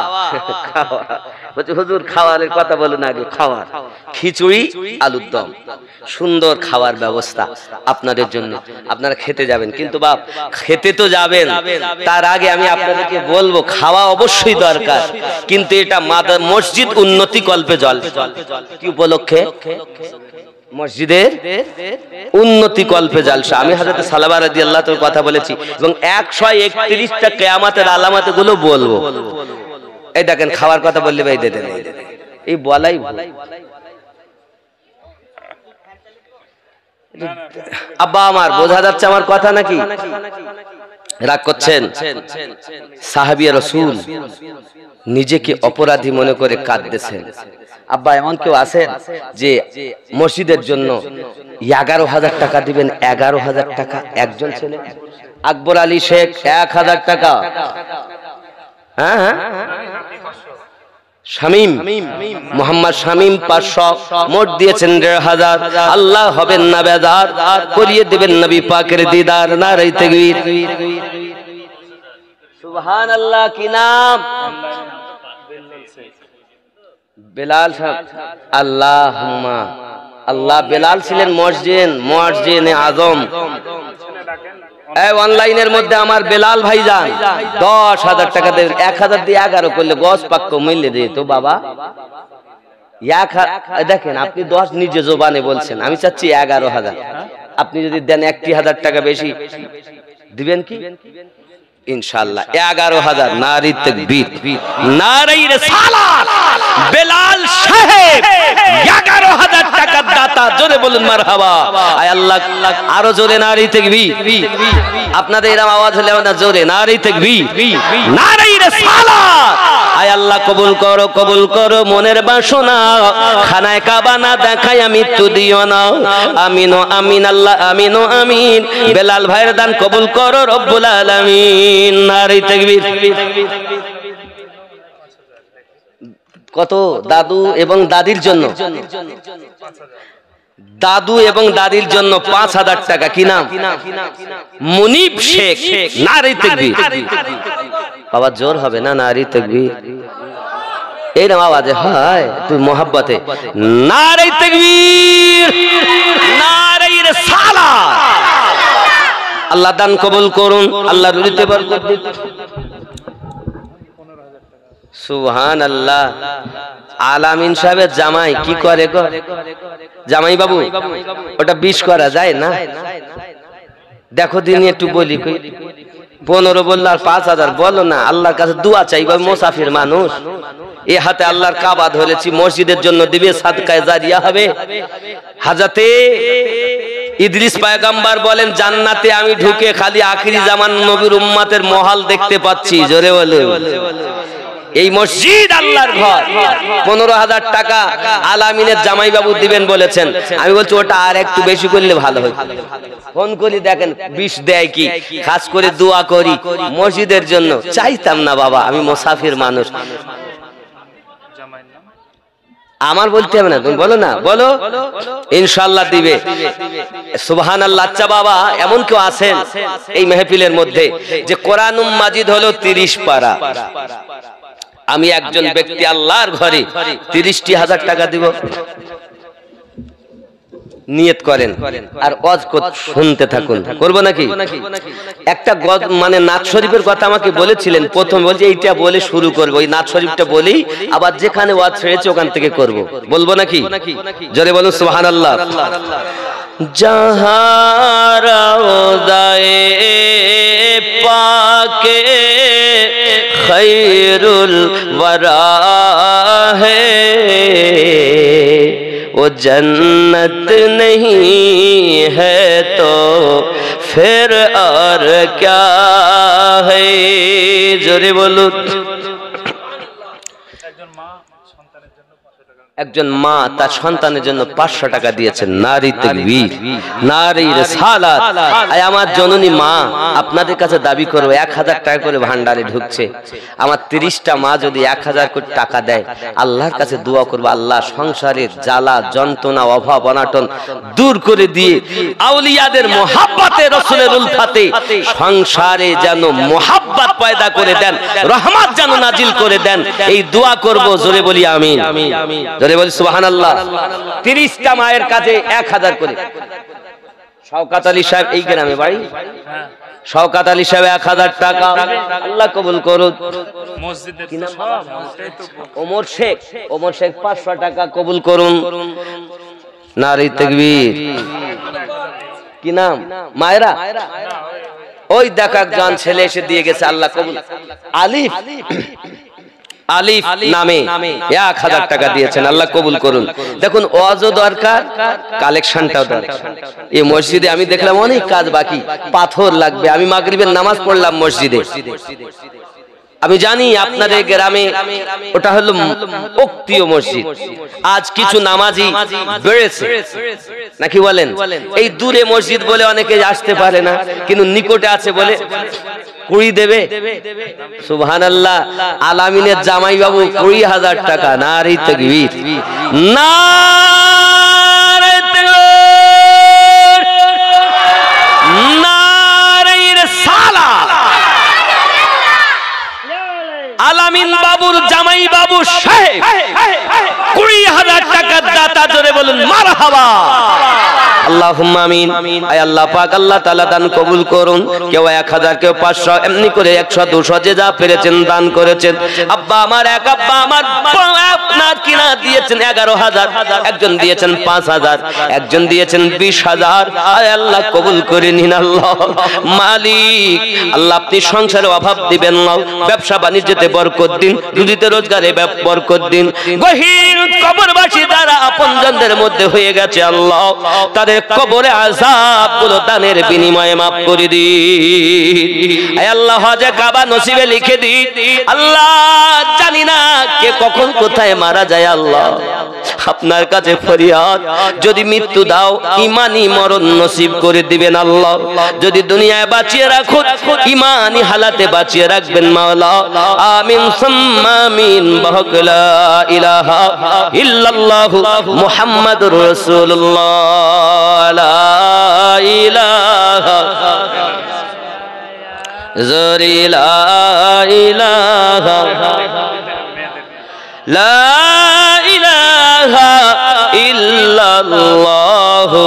খাওয়া বলছে, হুজুর খাওয়ারের কথা বলুন আগে। খাওয়ার খিচুড়ি আলুর দম, সুন্দর খাওয়ার ব্যবস্থা আপনাদের জন্য। আপনারা খেতে যাবেন, কিন্তু বাপ খেতে তো যাবেন, তার আগে আমি আপনাদেরকে বলবো খাওয়া অবশ্যই দরকার, কিন্তু এটা মসজিদ উন্নতি কল্পে জল। কি উপলক্ষে? মসজিদের উন্নতি কল্পে জালসা। আমি হযরত সালাবা রাদিয়াল্লাহু তাআলার কথা বলেছি এবং 131টা কিয়ামতের আলামত গুলো বলবো। এই দেখেন খাওয়ার কথা বললে ভাই দেন, এই বলাই আব্বা আমার বোঝা যাচ্ছে আমার কথা নাকি? রাগ করছেন? সাহাবিয়ে রাসূল নিজেকে অপরাধী মনে করে কাঁদতেছেন। আব্বা এমন কেউ আছেন যে মসজিদের জন্য 11,000 টাকা দিবেন? 11,000 টাকা একজন ছেলে। আকবর আলী শেখ 1000 টাকা। হ্যাঁ, শামীম মোহাম্মদ শামীম 500, মোট দিয়েছেন 1,500। আল্লাহ হবেন না বেজার, করিয়ে দিবেন নবী পাকের দিদার। নারে তাকবীর, সুবহানাল্লাহ। কি নাম? বেলাল সাহেব। আল্লাহুম্মা আল্লাহ। বেলাল ছিলেন মুয়াজ্জিনে আজম। এই অনলাইনের মধ্যে আমার বেলাল ভাইজান 10,000 টাকা দেবেন। 1000 দিয়ে 11 করলে গস পাক্ক মিলে দিত বাবা। দেখেন আপনি 10 নিজে জবানে বলছেন, আমি চাচ্ছি 11,000। আপনি যদি দেন 1,000 টাকা বেশি দিবেন কি? ইনশাআল্লাহ 11,000। নারে তাকবীর, নারে রিসালাত। বেলাল সাহেব 11,000 টাকার দাতা। জোরে বলুন মারহাবা। আয় আল্লাহ, আরো জোরে নারে তাকবীর। আপনাদের এরকম আওয়াজ হলে না জোরে নারে তাকবীর, নারে রিসালাত। আয় আল্লাহ কবুল করো, কবুল করো মনের বাসনা। খানায় কাবা না দেখায় মৃত্যু দিও না। আমিন ও আমিন আল্লাহ, আমিন ও আমিন। বেলাল ভাইয়ের দান কবুল করো রব্বুল আলামিন। নারে তাকবীর। কত? দাদু এবং দাদির জন্য, দাদু এবং দাদির জন্য 5,000 টাকা। কি নাম? মুনিব শেখ। নারে তাকবীর। বাবা জোর হবে না? নারে তাকবীর। এই নাম আওয়াজে হয় তুই মোহাব্বতে। নারে তাকবীর, নারে রিসালাত। আল্লাহ দান কবুল করুন, আল্লাহ রুজিতে বরকত দিন। সুবহানাল্লাহ। আলামিন সাহেবের জামাই কি করে গো? জামাই বাবু ওটা 20 করা যায় না? দেখো দিন একটু বলি। 15 বললো আর 5,000 বলো না। আল্লাহর কাছে দোয়া চাইবা, মুসাফির মানুষ। এ হাতে আল্লাহর কাবা ধরেছি, মসজিদের জন্য দিবে, সাদকায়ে জারিয়া হবে। হযরতে ইদ্রিস পয়গম্বর বলেন, জান্নাতে আমি ঢুকে খালি আখিরি জামান নবীর উম্মতের মহল দেখতে পাচ্ছি। জোরে বলুন। এই মসজিদ আল্লাহর ঘর। 15,000 টাকা আলামিনের জামাই বাবু দিবেন বলেছেন। আমি বলছি ওটা আর একটু বেশি করলে ভালো হতো। ফোন করি দেখেন 20 দেয় কি। খাস করে দোয়া করি মসজিদের জন্য। চাইতাম না বাবা, আমি মুসাফির মানুষ। আমার বলতে হবে না, তুমি বলো না, বলো ইনশাআল্লাহ দিবে। সুবহানাল্লাহ। আচ্ছা বাবা এমন কেউ আছেন এই মেহফিলের মধ্যে যে কোরআনুল মাজিদ হলো 30 পারা? আমি একজন ব্যক্তি আল্লাহর ঘরে 30,000 টাকা দিব। নিয়ত করেন আর ওয়াজ শুনতে থাকুন। করব নাকি? একটা মানে নাত শরীফের কথা আমাকে বলেছিলেন প্রথম, বলছি এইটা বলে শুরু করব। ওই নাত শরীফটা বলি, আবার যেখানে ওয়াজ ছেড়েছে ওখান থেকে করব। বলবো নাকি? জোরে বলুন সুবহানাল্লাহ। जहाँ रौज़ाए पाके खैरुल वरा है, वो जन्नत नहीं है तो फिर और क्या है। जोरे बोलो। একজন মা তার সন্তানের জন্য 500 টাকা দিয়েছেন। নারী তাকবীর, নারী রিসালাত। আয় আমার জননী মা আপনাদের কাছে দাবি করব 1000 টাকা করে ভান্ডারে ঢুকছে। আমার 30টা মা যদি 1000 করে টাকা দেয়, আল্লাহর কাছে দোয়া করব, আল্লাহ সংসারের জ্বালা যন্ত্রণা অভাব অনাটন দূর করে দিয়ে আউলিয়াদের মোহাব্বতে রাসূলের উলফাতে সংসারে যেন মোহাব্বত পয়দা করে দেন, রহমত যেন নাজিল করে দেন। এই দোয়া করব। জোরে বলি আমিন। বলি সুবহানাল্লাহ। 30টা মায়ের কাছে 1000 করে। শওকত আলী সাহেব এই গ্রামে বাড়ি। শওকত আলী সাহেব 1000 টাকা আল্লাহ কবুল করুন। মসজিদের ওমর শেখ, ওমর শেখ 500 টাকা কবুল করুন। নারী তাকবীর। কি নাম? মায়েরা। ওই দেখ একজন ছেলে এসে দিয়ে গেছে, আল্লাহ কবুল। আলিফ, আলিফ নামে 1000 টাকা দিয়েছেন, আল্লাহ কবুল করুন। দেখুন ওয়াজও দরকার, কালেকশনটাও দরকার। এই মসজিদে আমি দেখলাম অনেক কাজ বাকি, পাথর লাগবে। আমি মাগরিবের নামাজ পড়লাম মসজিদে। আমি জানি আপনাদের গ্রামে ওটা হলো উক্তীয় মসজিদ। আজ কিছু নামাজি বেড়েছে নাকি বলেন? এই দূরে মসজিদ বলে অনেকে আসতে পারে না, কিন্তু নিকটে আছে বলে কুড়ি দেবে। সুবহানাল্লাহ। আলামিনের জামাই বাবু 20,000 টাকা। নারী তাকবীর, নারী তাকবীর, নারী রিসালাত। আলামিন বাবুর জামাই বাবু সাহেব 20,000 টাকার দাতা। জোরে বলুন মারহাবা। আল্লাহুম্মা আমিন। আয় আল্লাহ পাক আল্লাহ তাআলা দান কবুল করুন। কেউ 1000, কেউ 500, এমনি করে 100 200 যে যা পেরেছেন দান করেছেন। আব্বা আমার এক আব্বা আমার আপনার কিনা দিয়েছেন 11,000, একজন দিয়েছেন 5,000, একজন দিয়েছেন 20,000। আয় আল্লাহ কবুল করে নিন। আল্লাহ মালিক আল্লাহ আপনি সংসারে অভাব দিবেন না, ব্যবসা বাণিজ্যতে বরকত দিন, রুজিতে রোজগারে বরকত দিন। গহীর কবরবাসী যারা আপনজনদের মধ্যে হয়ে গেছে আল্লাহ তাদের কবরে আযাব গুলো দানের বিনিময়ে মাফ করে দিন। আয় আল্লাহ হজে কাবা নসিবে লিখে দিন। আল্লাহ জানি না কে কখন কোথায় মারা যায়, আল্লাহ আপনার কাছে ফরিয়াদ, যদি মৃত্যু দাও ঈমানি মরণ নসিব করে দিবেন আল্লাহ। যদি দুনিয়ায় বাঁচিয়ে রাখো ঈমানি হালাতে বাঁচিয়ে রাখবেন মাওলা। আমিন সুম্মা আমিন। বাহক লা ইলাহা ইল্লাল্লাহু মুহাম্মাদুর রাসূলুল্লাহ। লা ইলাহা জরি লা ইলাহা লা ইলাহা ইল্লাল্লাহু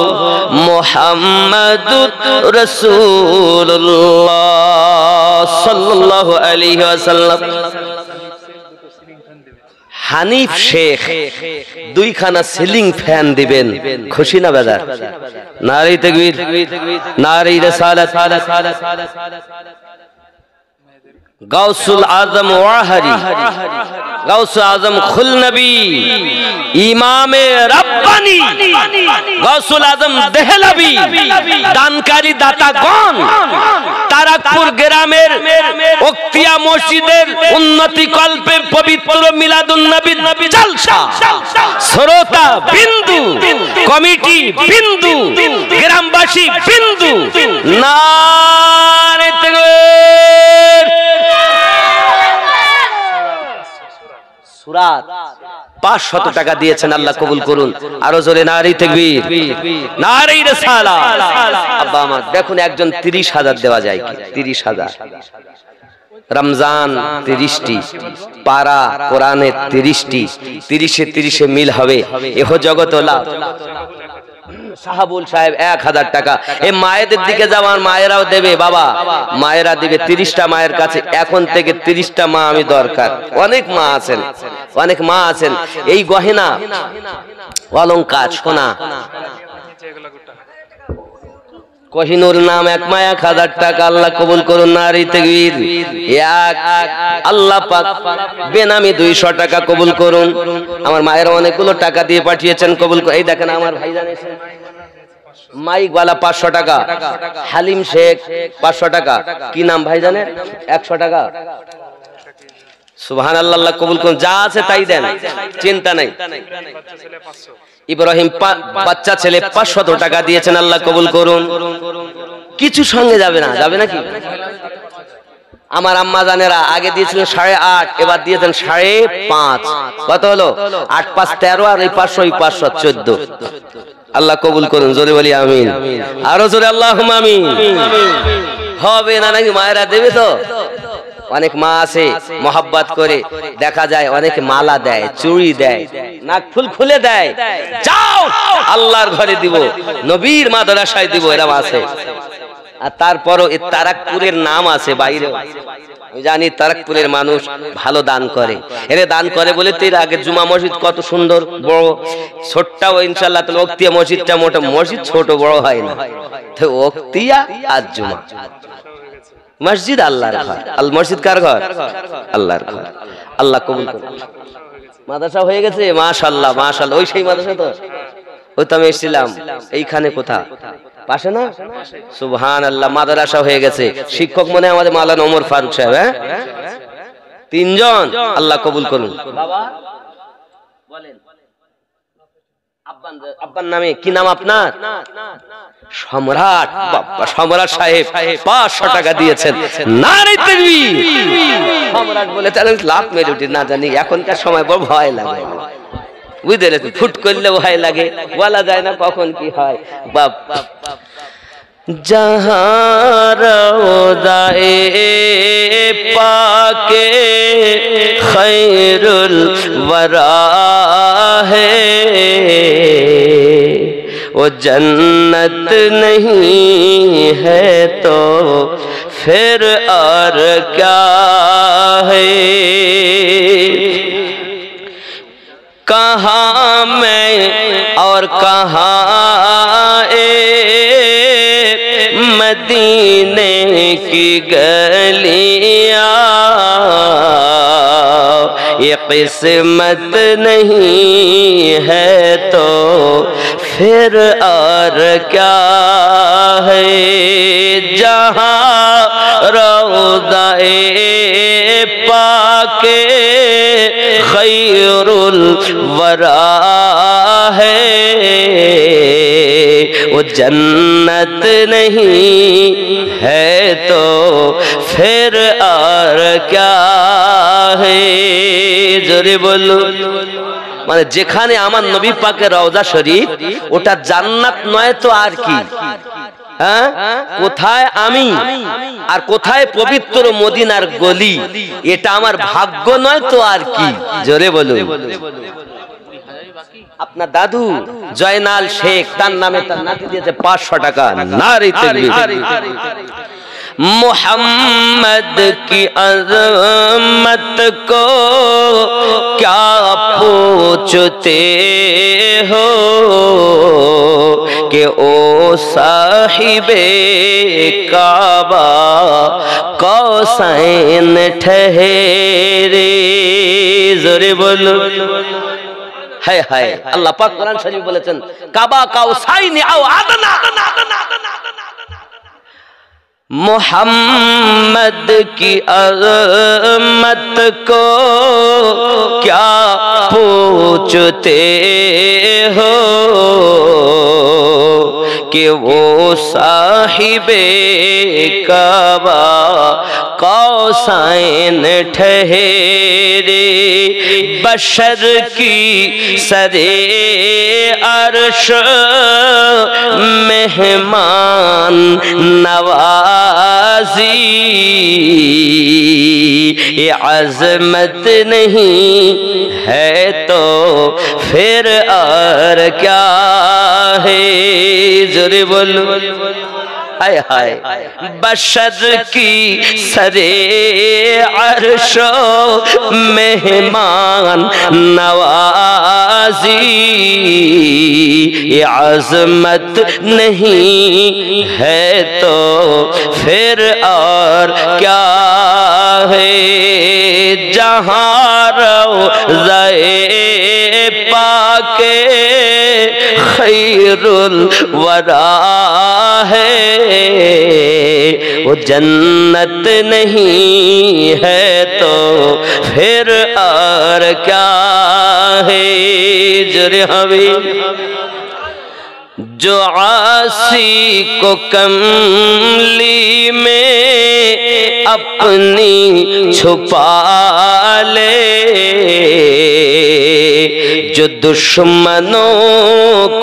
মুহাম্মাদুর রাসূলুল্লাহ সাল্লাল্লাহু আলাইহি ওয়াসাল্লাম। হানিফ শেখ 2খানা সিলিং ফ্যান দিবেন। খুশি না বেজার? নারী তাকবীর, নারী রিসালাত। গাউসুল আজম ওয়াহারি, গাউসুল আজম খুলনবী, ইমামে রাব্বানি, গাউসুল আজম দেহলভী, দানকারী দাতাগণ, তারাকপুর গ্রামের উক্তিয়া মসজিদের উন্নতি কল্পে পবিত্র মিলাদুন নবী জলসা শ্রোতা বিন্দু, কমিটি বিন্দু, গ্রামবাসী বিন্দু। নারে তাকবীর। সুরাত 500 টাকা দিয়েছেন, আল্লাহ কবুল করুন। আরো জোরে নারী তাকবীর, নারী রিসালাত। আব্বা আমার দেখুন একজন 30,000 দেওয়া যায় কি? 30,000। রমজান 30টি, পারা কোরআনে 30টি, 30-এ 30-এ মিল হবে। এহ জগত লাভ। সাহাবুল সাহেব 1000 টাকা। এই মায়েদের দিকে যাওয়ার মায়েরাও দেবে বাবা, মায়েরা দিবে। 30টা মায়ের কাছে এখন থেকে 30টা মা আমি দরকার। অনেক মা আছেন, অনেক মা আছেন। এই গহেনা অলংকার সোনা কোহিনুর নাম এক মায়া 1000 টাকা আল্লাহ কবুল করুন নারী তাকবীর এক আল্লাহ পাক বেনামি 200 টাকা কবুল করুন আমার মায়ের অনেকগুলো টাকা দিয়ে পাঠিয়েছেন কবুল করুন এই দেখেন আমার ভাইজান এসেছেন মাইক वाला 500 টাকা হালিম শেখ 500 টাকা কি নাম ভাইজানের 100 টাকা সুবহানাল্লাহ আল্লাহ কবুল করুন যা আছে তাই দেন চিন্তা নাই ইব্রাহিম বাচ্চা ছেলে 500 টাকা দিয়েছেন আল্লাহ কবুল করুন কিছু সঙ্গে যাবে না কি আমার আম্মা জানেরা আগে দিয়েছিলেন 8.5 এবার দিয়েছেন 5.5 কত হলো 8 5 13 আর এই 500 14 আল্লাহ কবুল করুন জোরে বলি আমিন আরো জোরে আল্লাহুম্মা আমিন হবে না নাকি মায়েরা দেবে তো অনেক মা আছে মোহাব্বত করে দেখা যায় অনেকে মালা দেয় চুড়ি দেয় নাক ফুল খুলে দেয় যাও আল্লাহর ঘরে দিব নবীর মাদ্রাসায় দিব এরকম আছে আর তারপরও এই তারাকপুরের নাম আছে বাইরে আমি জানি তারাকপুরের মানুষ ভালো দান করে এরে দান করে বলে তো এর আগে জুমা মসজিদ কত সুন্দর বড় ছোটটাও ইনশাআল্লাহ তাআলা ওক্তিয়া মসজিদটা মোটা মসজিদ ছোট বড় হয় না তো ওক্তিয়া আর জুমা মসজিদ আল্লাহর ঘর আল মসজিদ কার ঘর আল্লাহর ঘর আল্লাহ কবুল করুন মাদ্রাসা হয়ে গেছে মাশাআল্লাহ মাশাআল্লাহ ওই সেই মাদ্রাসা তো ওই তো আমি এসেছিলাম এইখানে কোথা পাশে না সুবহানাল্লাহ মাদ্রাসা হয়ে গেছে শিক্ষক মনে আমাদের মাওলানা ওমর ফারুক সাহেব হ্যাঁ তিনজন আল্লাহ কবুল করুন বাবা বলেন আব্বার নামে কি নাম আপনার সম্রাট বাবা সম্রাট সাহেব 500 টাকা দিয়েছেন নারী তাকবীর সম্রাট বলে তাহলে লাভ মেরে উঠি না জানি এখনকার সময় বড় ভয় লাগে বুঝলে ফুট করলে ভয় লাগে বলা যায় না কখন কি হয় বাপ जहाँ रोज़ाए पाके खैरुल वरा है वो जन्नत नहीं है तो फिर और क्या है कहाँ मैं और कहाँ मदीने की गलियां ये किस्मत नहीं है तो फिर और क्या है जहाँ रोज़ाए पाके खैरुल वरा है वो जन्नत नहीं है तो फिर और क्या है जोरे बोलो মানে যেখানে আমার নবী পাকের রওজা শরীফ ওটা জান্নাত নয় তো আর কি হ্যাঁ কোথায় আমি আর কোথায় পবিত্র মদিনার গলি এটা আমার ভাগ্য নয় তো আর কি জোরে বলো আপনার দাদু জয়নাল শেখ তার নামে তার নাতি দিয়েছে 500 টাকা নারী তাকবীর मोहम्मद की अज़मत को क्या पूछते हो कि ओ साहिबे काबा कौसैन ठहरे जोरे बोलो हाय हाय अल्लाह पाक कुरान शरीफ বলেছেন কাবা কাউসাইন আও আদনা मोहम्मद की अज़मत को क्या पूछते हो कि वो साहिबे काबा कौसैन ठहरे बशर की सरे अर्श मेहमान नवाजी ये अज़मत नहीं है तो फिर और क्या है जोरे बोलो हाय हाय बशर की सरे अर्शो मेहमान नवाजी गाजी ये आज़मत नहीं है तो फिर और क्या है। जहाँ रोज़े पाके खैरुल वरा है वो जन्नत नहीं है तो फिर और क्या है। जरे हबीब जो आसी को कमली में अपनी छुपा ले, जो दुश्मनों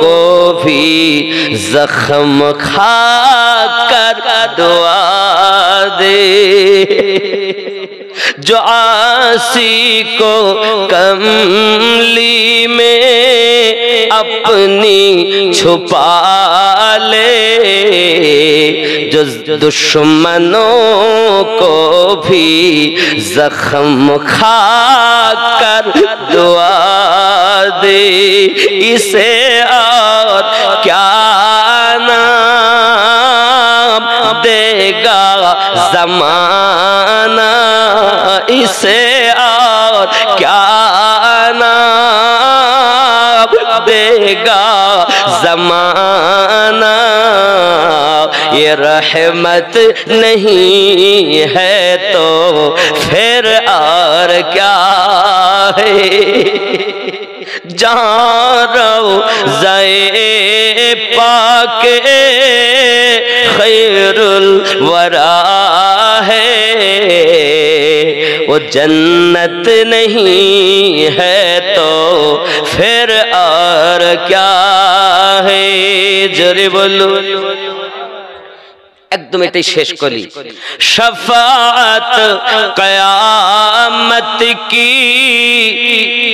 को भी जख्म खा कर दुआ दे, जो आसी को कमली में अपनी छुपा ले, जो दुश्मनों को भी जख्म खा कर दुआ दे, इसे और क्या नाम देगा ज़माना, इसे और क्या नाम देगा ज़माना। ये रहमत नहीं है तो फिर और क्या है। जहाँ रोज़े पाके खैरुल वरा है वो जन्नत नहीं है तो फिर और क्या है। জোরে বলো একদম এটাই শেষ করি। শফাআত কিয়ামত কি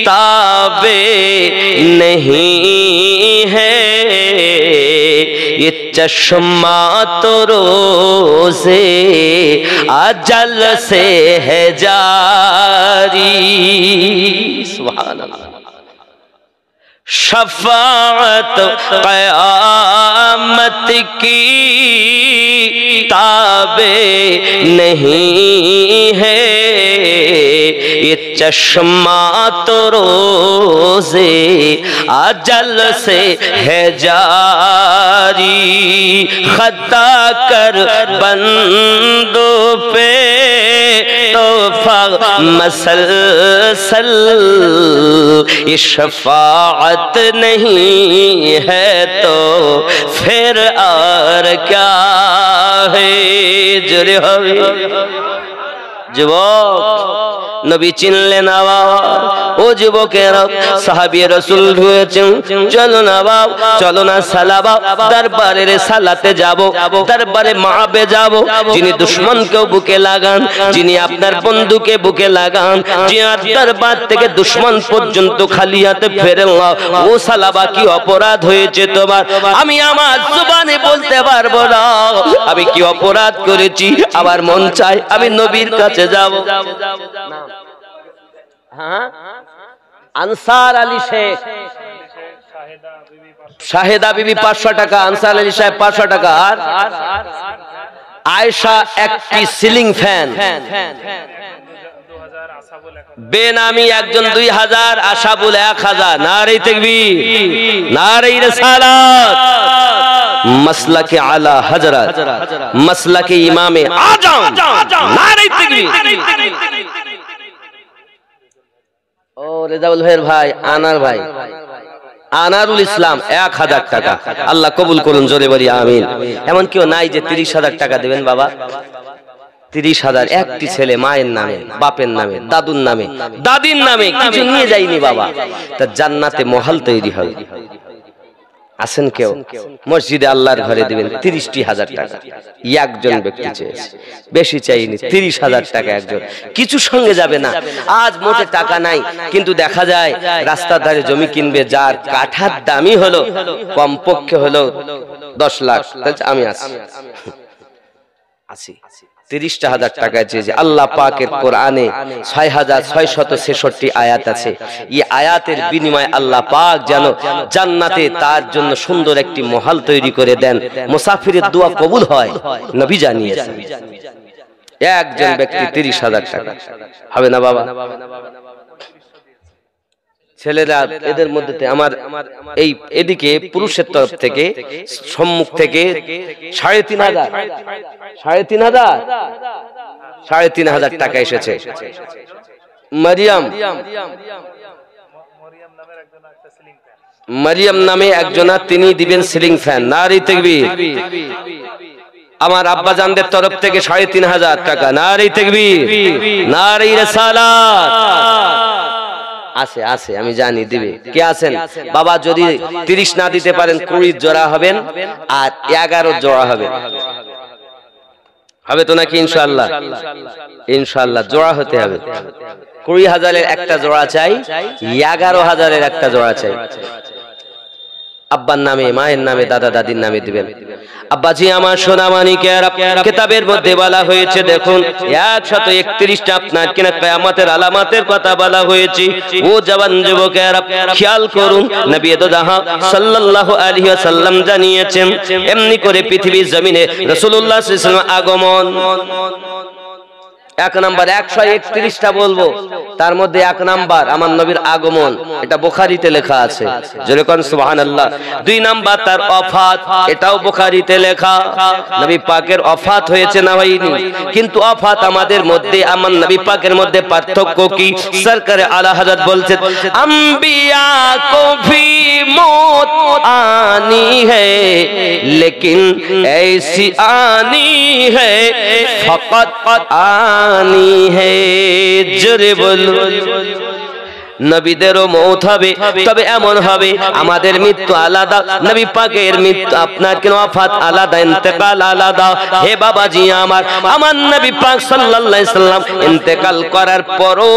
ताबे नहीं है, ये चश्मा तो रोज़े अजल से है जारी। सुभान अल्लाह। शफाअत क़यामत की ताबे नहीं है, ये चश्मा तो रोज़े अजल से है जारी। खता कर बंदों पे तोहफा मसलसल, ये शफाअत नहीं है तो फिर और क्या है। जुरे हो যুবক নবী চিনলেন না ও যুবকেরা, সাহাবী রাসূল হয়েছেন, চলো না বাপ, চলো না সালাবা, দরবারের সালাতে যাব, দরবারে মাআবে যাব। যিনি দুশমনকেও বুকে লাগান, যিনি আপনার বন্ধুকে বুকে লাগান, যার দরবার থেকে দুশমন পর্যন্ত খালি হাতে ফেরেন না, ও সালাবা কি অপরাধ হয়েছে তোমার? আমি আমার জবানে বলতে পারবো না আমি কি অপরাধ করেছি, আমার মন চায় আমি নবীর কাছে যাব। হ্যাঁ, আনসার আলী শেখ, শাহেদা বিবি 500 টাকা, আনসার আলী সাহেব 500 টাকা, আর আয়েশা একটি সিলিং ফ্যান, বেনামি একজন 2000, আশাবুল 1000। নারে তাকবীর, নারে রিসালাত। মসলকে আলা হযরত, মসলকে ইমামে আজম, নারে তাকবীর। ও রেজাউল ভাইয়ের ভাই আনার ভাই, আনারুল ইসলাম 1000 টাকা। আল্লাহ কবুল করুন, জোরে বলি আমিন। এমন কেউ নাই যে 30,000 টাকা দেবেন বাবা? 30,000 একটি ছেলে, মায়ের নামে, বাপের নামে, দাদুর নামে, দাদির নামে, কিছু নিয়ে যায়নি বাবা, তার জান্নাতে মহল তৈরি হবে। আছেন কেউ? মসজিদে আল্লাহর ঘরে দিবেন 30,000 টাকা। একজন ব্যক্তি চেয়েছে, বেশি চাইনি, 30,000 টাকা একজন। কিছু সঙ্গে যাবে না, আজ মোটে টাকা নাই, কিন্তু দেখা যায় রাস্তার ধারে জমি কিনবে, যার কাঠার দামই হলো কমপক্ষে হলো 10 লাখ। আমি আছি, 30,000 টাকায় চেয়েছে। আল্লাহ পাকের কোরআনে 6,666 আয়াত আছে। এই আয়াতের বিনিময়ে আল্লাহ পাক যেন জান্নাতে তার জন্য সুন্দর একটি মহল তৈরি করে দেন, মুসাফিরের দোয়া কবুল হয়, নবী জানিয়েছেন। একজন ব্যক্তি 30,000 টাকা হবে না বাবা? ছেলেরা এদের মধ্যে আমার এই এদিকে পুরুষের তরফ থেকে সম্মুখ থেকে 3,500 টাকা এসেছে। মারিয়াম নামে একজনা, তিনি দিবেন সিলিং ফ্যান। নারী তাকবীর। আমার আব্বা জানদের তরফ থেকে 3,500 টাকা। নারী তাকবীর, নারী রিসালাত। আছে আছে, আমি জানি দিবে। কে আছেন বাবা? যদি 30 না দিতে পারেন 20 জোড়া হবেন আর 11 জোড়া হবে। হবে তো নাকি? ইনশাআল্লাহ ইনশাআল্লাহ জোড়া হতে হবে। 20,000-এর একটা জোড়া চাই, 11,000-এর একটা জোড়া চাই। আব্বার নামে, মায়ের নামে, দাদা দাদির নামে দিবেন। আব্বাজি আমার সোনা মানিকেরা, কিতাবের মধ্যে বলা হয়েছে দেখুন 131টা আপনার কিনা কিয়ামতের আলামতের কথা বলা হয়েছে। ও জওয়ান যুবকেরা খেয়াল করুন, নবী দোজাহা সাল্লাল্লাহু আলাইহি ওয়াসাল্লাম জানিয়েছেন এমনি করে পৃথিবীর জমিনে রাসূলুল্লাহ সাল্লাল্লাহু আলাইহি ওয়াসাল্লাম আগমন। 1 নাম্বার 131টা বলবো, তার মধ্যে 1 নাম্বার আমার নবীর আগমন, এটা বুখারীতে লেখা আছে। জোরে কোন সুবহানাল্লাহ। 2 নাম্বার তার ওফাত, এটাও বুখারীতে লেখা। নবী পাকের ওফাত হয়েছে না হয়নি? কিন্তু ওফাত আমাদের মধ্যে, আমার নবী পাকের মধ্যে পার্থক্য কি? সরকারে আলা হযরত বলছেন আম্বিয়া কো ভি মौत आनी है लेकिन ऐसी आनी है फकत आनी है। जोरे बोलो নবীদেরও মওত হবে, তবে এমন হবে আমাদের মৃত্যু আলাদা, নবী পাকের মৃত্যু আপনার কেন ওয়াফাত আলাদা, ইন্তেকাল আলাদা। হে বাবাজি আমার, আমার নবী পাক সাল্লাল্লাহু আলাইহি সাল্লাম ইন্তেকাল করার পরও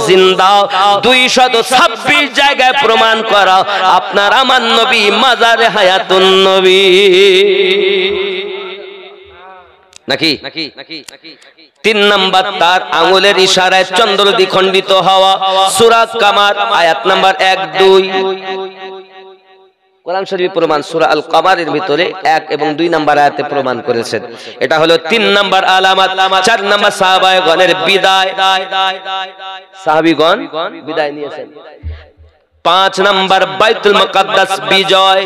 জিন্দা। 226 জায়গায় প্রমাণ করা আপনার আমার নবী মাজারে হায়াতুন নবী নাকি? 3 নাম্বার তার আঙ্গুলের ইশারায় চন্দ্র দ্বিখণ্ডিত হওয়া, সূরা কামার আয়াত নাম্বার 1-2 কোরআন শরীফ প্রমাণ। সূরা আল কামারের ভিতরে 1 এবং 2 নাম্বার আয়াতে প্রমাণ করেছেন। এটা হলো 3 নাম্বার আলামত। 4 নাম্বার সাহাবায়ে-গণের বিদায়, সাহাবীগণ বিদায় নিয়েছেন। 5 নাম্বার বাইতুল মুকাদ্দাস বিজয়,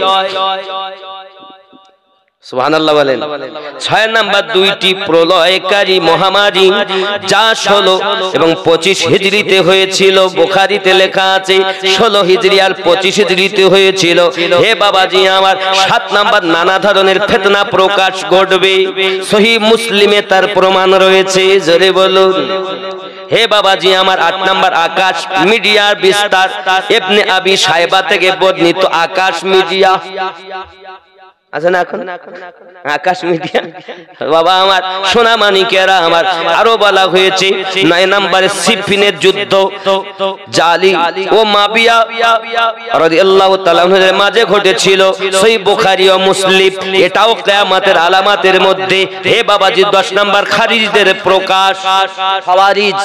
সুবহানাল্লাহ বলেন। 6 নাম্বার 2টি প্রলয়কারী মহামারী, যা 16 এবং 25 হিজরিতে হয়েছিল। বুখারীতে লেখা আছে 16 হিজরি আর 25 হিজরিতে হয়েছিল। হে বাবাজি আমার, 7 নাম্বার নানা ধরনের ফিতনা প্রকাশ ঘটবে, সহিহ মুসলিমে তার প্রমাণ রয়েছে। জোরে বলুন। হে বাবাজি আমার, 8 নাম্বার আকাশ মিডিয়ার বিস্তার, ইবনে আবি শায়বা থেকে বর্ণিত আকাশ মিডিয়া আছে না এখন? আকাশ মিডিয়া বাবা আমার সোনা মানিকেরা আমার, আরো বলা হয়েছে 9 নম্বরে সিফিনের যুদ্ধ, জালি ও মাবিয়া রাদিয়াল্লাহু তাআলা আনহুর মাঝে ঘটেছিল। সহিহ বুখারী ও মুসলিম, এটাও কিয়ামতের আলামতের মধ্যে। হে বাবাজি 10 নম্বর খারিজদের প্রকাশ, খাওয়ারিজ,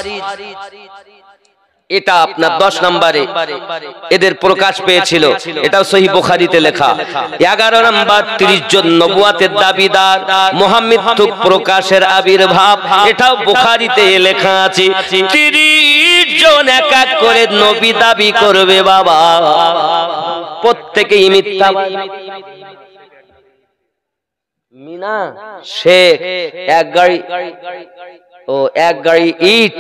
এটা আপনার 10 নম্বরে এদের প্রকাশ পেয়েছিল, এটাও সহিহ বুখারীতে লেখা। 11 নম্বর 30 জন নবুয়াতের দাবিদার, মহামৃত্যু প্রকাশের আবির্ভাব, এটাও বুখারীতে লেখা আছে। 30 জন এক এক করে নবী দাবি করবে বাবা, প্রত্যেকেই মিথ্যাবাদী। মিনা শেখ এক গাড়ি, ও এক গাড়ি ইট,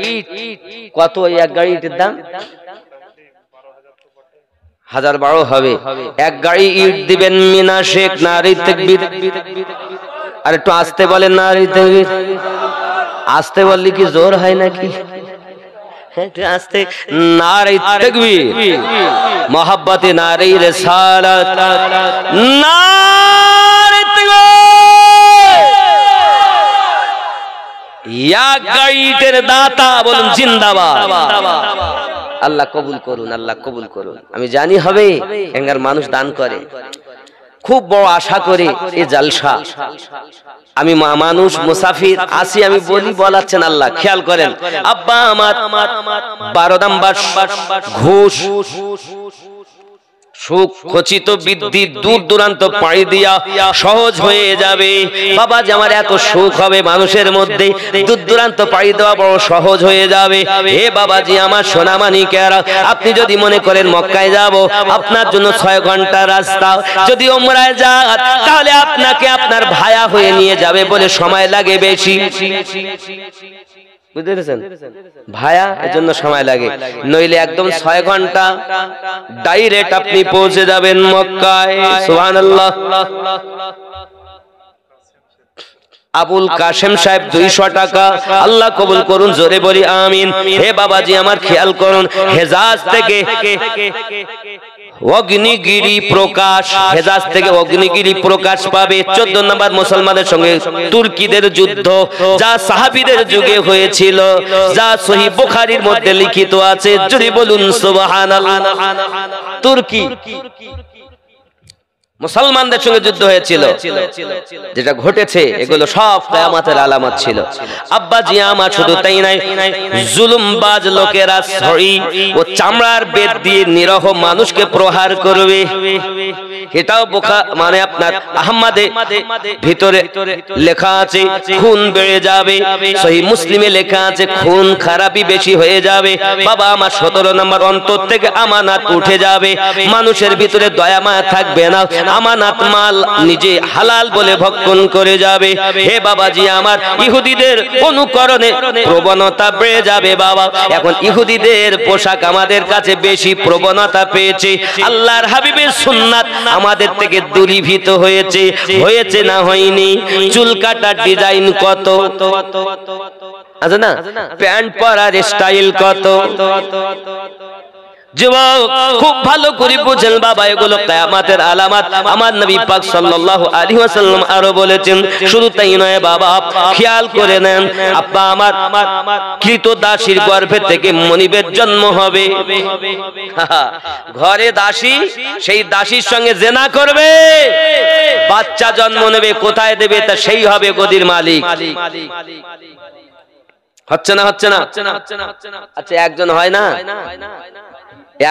কত এক গাড়ি ইটের দাম? 1012 হবে। এক গাড়ি ইট দিবেন মিনা শেখ। নারী তাকবীর। আর একটু আস্তে বলেন নারী তাকবীর। আস্তে বললে কি জোর হয় নাকি? আস্তে। নারী তাকবীর, মোহাব্বতে নারী রিসালাত, নারী তাকবীর। ইয়া গাইডের দাতা বলুন জিন্দাবাদ। আল্লাহ কবুল করুন, আল্লাহ কবুল করুন। আমি জানি হবে এঙ্গার মানুষ দান করে, খুব বড় আশা করে এই জালসা। আমি মানুষ মুসাফির আসি, আমি বলাচ্ছেন আল্লাহ, খেয়াল করেন। আব্বা আমার 12 নাম্বার ঘুষ, সুখ, খচিত বৃদ্ধি দূর দূরান্ত পাড়ি দিয়া সহজ হয়ে যাবে। বাবা যে আমার এত সুখ হবে মানুষের মধ্যে, দূর দূরান্ত পাড়ি দেওয়া বড় সহজ হয়ে যাবে। হে বাবাজি আমার সোনামানিকেরা, আপনি যদি মনে করেন মক্কায় যাব, আপনার জন্য 6 ঘন্টা রাস্তা, যদি ওমরায় যান তাহলে আপনাকে আপনার ভায়া হয়ে নিয়ে যাবে বলে সময় লাগে বেশি। বুঝতে পেরেছেন? ভায়া এর জন্য সময় লাগে, নইলে একদম 6 ঘন্টা ডাইরেক্ট আপনি পৌঁছে যাবেন মক্কায়। সুবহানাল্লাহ। আবুল কাশেম সাহেব 200 টাকা, আল্লাহ কবুল করুন, জোরে বলি আমিন। হে বাবাজি আমার খেয়াল করুন, হেজাজ থেকে অগ্নিগিরি প্রকাশ, হেজাজ থেকে অগ্নিগিরি প্রকাশ পাবে। 14 নম্বর মুসলমানদের সঙ্গে তুর্কিদের যুদ্ধ, যা সাহাবীদের যুগে হয়েছিল, যা সহিহ বুখারীর মধ্যে লিখিত আছে। জোরে বলুন সুবহানাল্লাহ। তুর্কি মুসলমানদের সঙ্গে যুদ্ধ হয়েছিল, যেটা ঘটেছে এগুলো সব কিয়ামতের আলামত ছিল। আব্বাজি আমার শুধু তাই নাই, জুলুমবাজ লোকেরা ছড়ি ও চামড়ার বেত দিয়ে নিরহ মানুষকে প্রহার করবে। এটাও মানে আপনার আহমদে ভিতরে লেখা আছে, খুন বেড়ে যাবে। সহিহ মুসলিমে লেখা আছে খুন খারাপি বেশি হয়ে যাবে। বাবা আমার 17 নম্বর অন্তর থেকে আমানত উঠে যাবে, মানুষের ভিতরে দয়া মায়া থাকবে না, আমানত মাল নিজে হালাল বলে ভক্ষণ করে যাবে। হে বাবাজি আমার, ইহুদিদের অনুকরণে প্রবণতা বেড়ে যাবে। বাবা এখন ইহুদিদের পোশাক আমাদের কাছে বেশি প্রবণতা পেয়েছে, আল্লাহর হাবিবের সুন্নাত আমাদের থেকে দূরীভূত হয়েছে। হয়েছে না হয়নি? চুল কাটার ডিজাইন কত আছে না, প্যান্ট পরার স্টাইল কত। যুবক খুব ভালো করে বুঝেন বাবা, এগুলো কিয়ামতের আলামত। আমার নবী পাক সাল্লাল্লাহু আলাইহি ওয়াসাল্লাম আরো বলেছেন, শুধু তাই নয় বাবা, খেয়াল করে নেন, আব্বা আমার কৃতদাসীর গর্ভে থেকে মনিবের জন্ম হবে। ঘরে দাসী, সেই দাসীর সঙ্গে জেনা করবে, বাচ্চা জন্ম নেবে, কোথায় দেবে তা সেই হবে গদির মালিক। হচ্ছে না? হচ্ছে না? আচ্ছা একজন হয় না,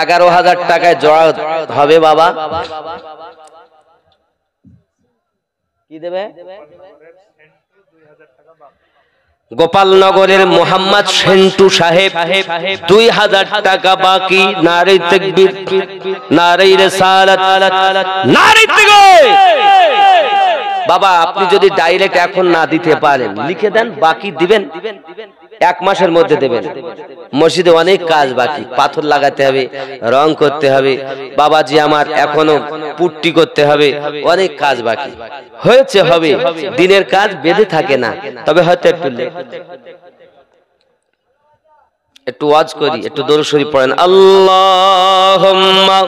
11,000 টাকায় জোড়া হবে বাবা, কি দেবে? গোপালনগরের মোহাম্মদ সেন্টু সাহেব 2000 টাকা বাকি। নারে তাকবীর, নারে রিসালাত, নারে তাকবীর। বাবা আপনি যদি ডাইরেক্ট এখন না দিতে পারেন, লিখে দেন, বাকি দিবেন 1 মাসের মধ্যে দেবেন। মসজিদে অনেক কাজ বাকি, পাথর লাগাতে হবে, রং করতে হবে, বাবাজি আমার এখনো পুট্টি করতে হবে, অনেক কাজ বাকি। হয়েছে হবে, দিনের কাজ বেঁধে থাকে না, তবে হয়তো একটু ওয়াজ করি, একটু দরুদ শরীফ পড়েন। আল্লাহুম্মা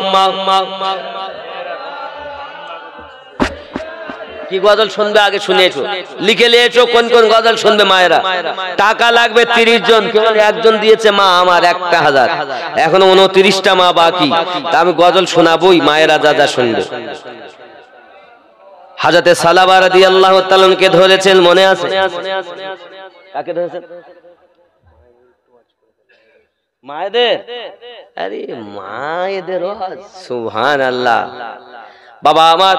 কি গজল শুনবে আগে শুনেছো, লিখে নিয়েছো কোন কোন গজল শুনবে মায়েরা। টাকা লাগবে 30 জন, কেবল একজন দিয়েছে মা আমার 1000, এখনো 29টা মা বাকি। তা আমি গজল শোনাবোই, মায়েরা যা যা শুনবে। হযরতে সালাবা রাদিয়াল্লাহু তাআলা কে ধরেছেন, মনে আছে? কাকে ধরেছেন? মায়েদের। আরে মায়েদের, সুবহানাল্লাহ। বাবা আমার,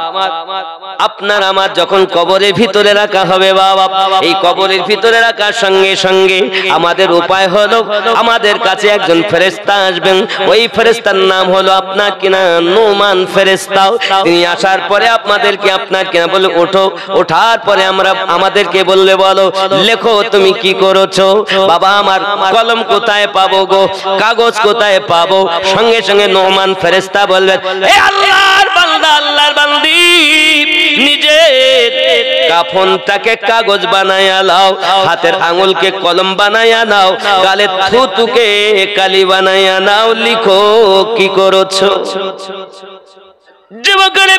আপনার আমার যখন কবরের ভিতরে রাখা হবে বাবা, এই কবরের ভিতরে রাখার সঙ্গে সঙ্গে আমাদের উপায় হলো, আমাদের কাছে একজন ফেরেশতা আসবেন। ওই ফেরেশতার নাম হলো আপনার কিনা নোমান ফেরেশতা। তিনি আসার পরে আপনাদেরকে আপনার কিনা বলে ওঠো, ওঠার পরে আমাদেরকে বললে বলো লেখো তুমি কি করেছো। বাবা আমার কলম কোথায় পাবো গো, কাগজ কোথায় পাবো? সঙ্গে সঙ্গে নোমান ফেরেশতা বলবেন, হে আল্লাহর বান্দা, আল্লাহর বান্দি, নিজের কাফনটাকে কাগজ বানায়া নাও, হাতের আঙ্গুলকে কলম বানায়া নাও, গালে থুতুকে কালি বানায়া নাও, লিখো কি করেছো। যুবকরে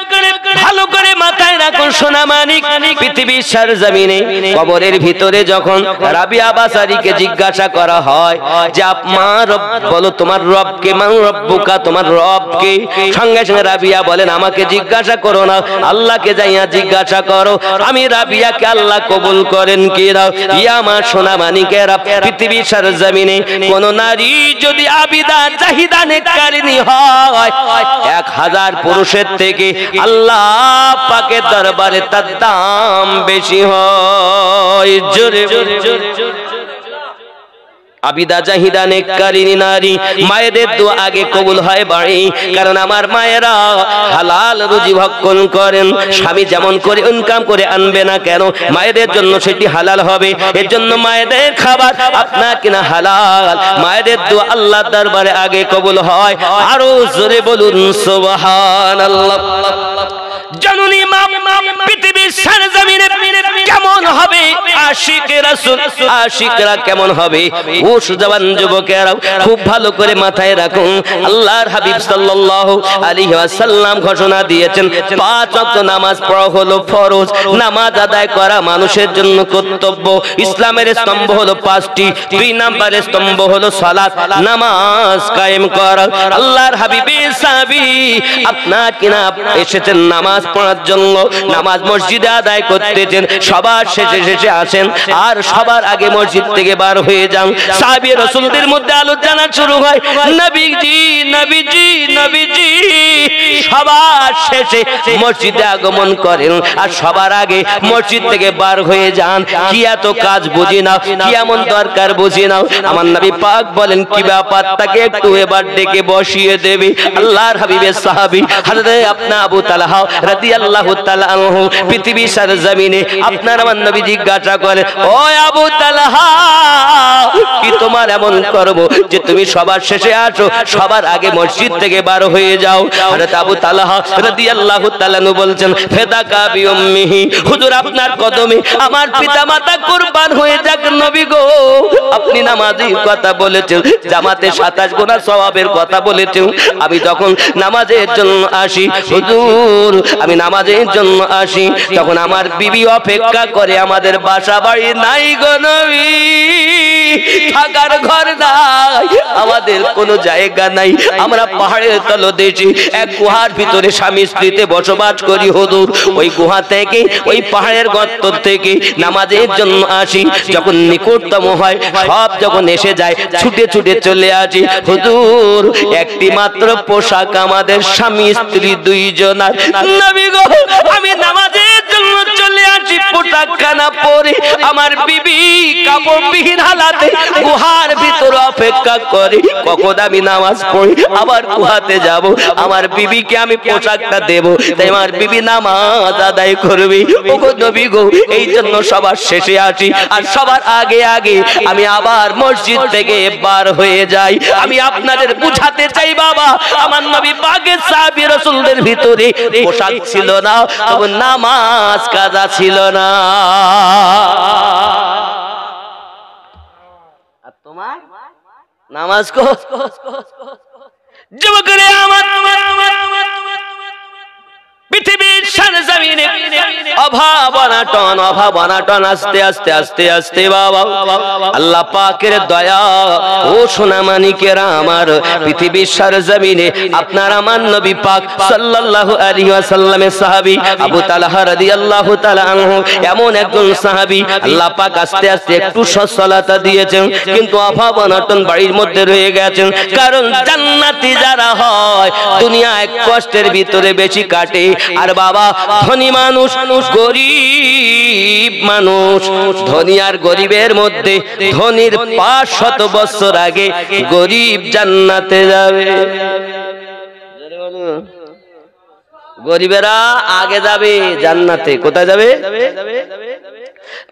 ভালো করে মাথায় রাখুন সোনা মানিক, পৃথিবীর সরজমিনে কবরের ভিতরে যখন রাবিয়া বাসারীকে জিজ্ঞাসা করা হয় যে মা রব বলো তোমার রবকে, মান রব্বুকা তোমার রবকে, সঙ্গে সঙ্গে রাবিয়া বলেন আমাকে জিজ্ঞাসা করো না, আল্লাহকে যাইয়া জিজ্ঞাসা করো। আমি রাবিয়াকে আল্লাহ কবুল করেন কি না। ইয়া আমার সোনা মানিকেরা, পৃথিবীর সরজমিনে কোন নারী যদি আবিদা জাহিদা নেককারিনী হয় 1000 পুরুষের থেকে আল্লাহ পাকের দরবারে তার দাম বেশি হয়। জোরে আবিদা জাহিদা নেককারিনী নারী মায়েদের দোয়া আগে কবুল হয় বাড়ি, কারণ আমার মায়েরা হালাল রুজি ভক্ষণ করেন। স্বামী যেমন করে ইনকাম করে আনবে না কেন, মায়েদের জন্য সেটি হালাল হবে। এর জন্য মায়েদের খাবার আপনার কিনা হালাল, মায়েদের দোয়া আল্লাহর দরবারে আগে কবুল হয়। আরো জোরে বলুন সুবহানাল্লাহ। জননী মা পৃথিবীর সরজমিনে কেমন হবে আশিক রাসূল, আশিকরা কেমন হবে? ও সুজওয়ান যুবকেরা খুব ভালো করে মাথায় রাখুন, আল্লাহর হাবিব সাল্লাল্লাহু আলাইহি ওয়াসাল্লাম ঘোষণা দিয়েছেন 5 ওয়াক্ত নামাজ পড়া হলো ফরজ। নামাজ আদায় করা মানুষের জন্য কর্তব্য। ইসলামের স্তম্ভ হলো 5টি, 2 নম্বরের স্তম্ভ হলো সালাত, নামাজ কায়েম করা। আল্লাহর হাবিবের সাহাবী আপনার কিনা এসেছেন নামাজ পড়ার জন্য, নামাজ মসজিদে আদায় করতেছেন, সবার শেষে আসেন আর সবার আগে মসজিদ থেকে বার হয়ে যান। সাহাবী রাসূলদের মধ্যে আলোচনা শুরু হয়, নবীজি নবীজি নবীজি, সবার শেষে মসজিদে আগমন করেন আর সবার আগে মসজিদ থেকে বার হয়ে যান। কি এত কাজ বুঝি না, কি এমন দরকার বুঝি না। আমার নবী পাক বলেন কি ব্যাপার, তাকে একটু এবার ডেকে বসিয়ে দেবে। আল্লাহর হাবিবের সাহাবী হযরত আপনা আবু তালহা রাদিয়াল্লাহু তাআলা আনহু পৃথিবীর সরজমিনে আপনার আমার নবী জিজ্ঞাসা করে, ও আবু তালহা কি তোমার এমন করব যে তুমি সবার শেষে আসো, সবার আগে মসজিদ থেকে বার হয়ে যাও? হযরত আবু তালহা রাদিয়াল্লাহু তাআলা আনহু বলছেন, ফেদাকা বিউম্মিহি, হুজুর আপনার কদমে আমার পিতামাতা কুরবান হয়ে যাক নবী গো। আপনি নামাজের কথা বলেছেন, জামাতে 27 গুনাহ সওয়াবের কথা বলেছেন। আমি যখন নামাজের জন্য আসি হুজুর, আমি নামাজের জন্য আসি, তখন আমার বিবি অপেক্ষা করে, আমাদের বাসা বাড়ি নাই গো নবী, থাকার ঘর নাই, আমাদের কোনো জায়গা নাই, আমরা পাহাড়ের তলদেশে এক গুহার ভিতরে স্বামী স্ত্রীতে বসবাস করি হুজুর। ওই গুহা থেকে, ওই পাহাড়ের গর্ত থেকে নামাজের জন্য আসি, যখন নিকটতম হয় সব যখন এসে যায় ছুটে ছুটে চলে আসি হুজুর। একটি মাত্র পোশাক আমাদের স্বামী স্ত্রী 2 জনার। নবী গো আমি নামাজের জন্য চলে আসি, পোশাকখানা পরে আমার বিবি কাপড়বিহীন হালাতে গুহার ভিতরে অপেক্ষা করে, কখন আমি নামাজ পড়ি আবার গুহাতে যাব, আমার বিবিকে আমি পোশাকটা দেব, তাই আমার বিবি নামাজ আদায় করবে। ওগো নবী গো এই জন্য সবার শেষে আসি আর সবার আগে আগে আমি আবার মসজিদ থেকে বার হয়ে যাই। আমি আপনাদের বুঝাতে চাই বাবা, আমার নবী পাকের সাহাবী রাসূলদের ভিতরে পোশাক ছিল না, তবে নামাজ কাজা ছিল না। আর তোমার নামাজ কো যুবকরে আমার পৃথিবীর সরজমিনে অভাব অনাটন আস্তে আস্তে আস্তে আস্তে বাবা আল্লাহ পাকের দয়া ও সোনা মানিকেরা আমার পৃথিবীর সরজমিনে আপনার আমার নবী পাক সাল্লাল্লাহু আলাইহি ওয়াসাল্লামের সাহাবী আবু তালহা রাদিয়াল্লাহু তাআলা আনহু এমন একজন সাহাবী, আল্লাহ পাক আস্তে আস্তে একটু সচ্ছলতা দিয়েছেন, কিন্তু অভাব অনাটন বাড়ির মধ্যে রয়ে গেছেন। কারণ জান্নাতি যারা হয় দুনিয়ায় কষ্টের ভিতরে বেশি কাটে, আর বাবা ধনী মানুষ গরিব মানুষ, ধনী আর গরিবের মধ্যে ধনীর 500 বছর আগে গরিব জান্নাতে যাবে। গরিবেরা আগে যাবে জান্নাতে। কোথায় যাবে?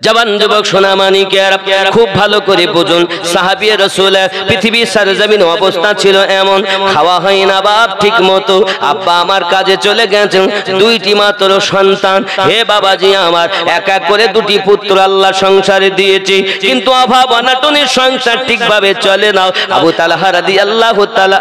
জবান যুবক সোনামানিকেরা খুব ভালো করে বুঝুন, সাহাবী রাসূল পৃথিবীর সরজমিনে অবস্থা ছিল এমন, খাওয়া হয় না বাপ ঠিক মতো, আব্বা আমার কাজে চলে গেছেন, দুইটি মাত্র সন্তান, হে বাবাজি আমার, এক এক করে দুটি পুত্র আল্লাহ সংসারে দিয়েছে, কিন্তু অভাব অনাটনের সংসার ঠিকভাবে চলে না। আবু তালহা রাদিয়াল্লাহু তাআলা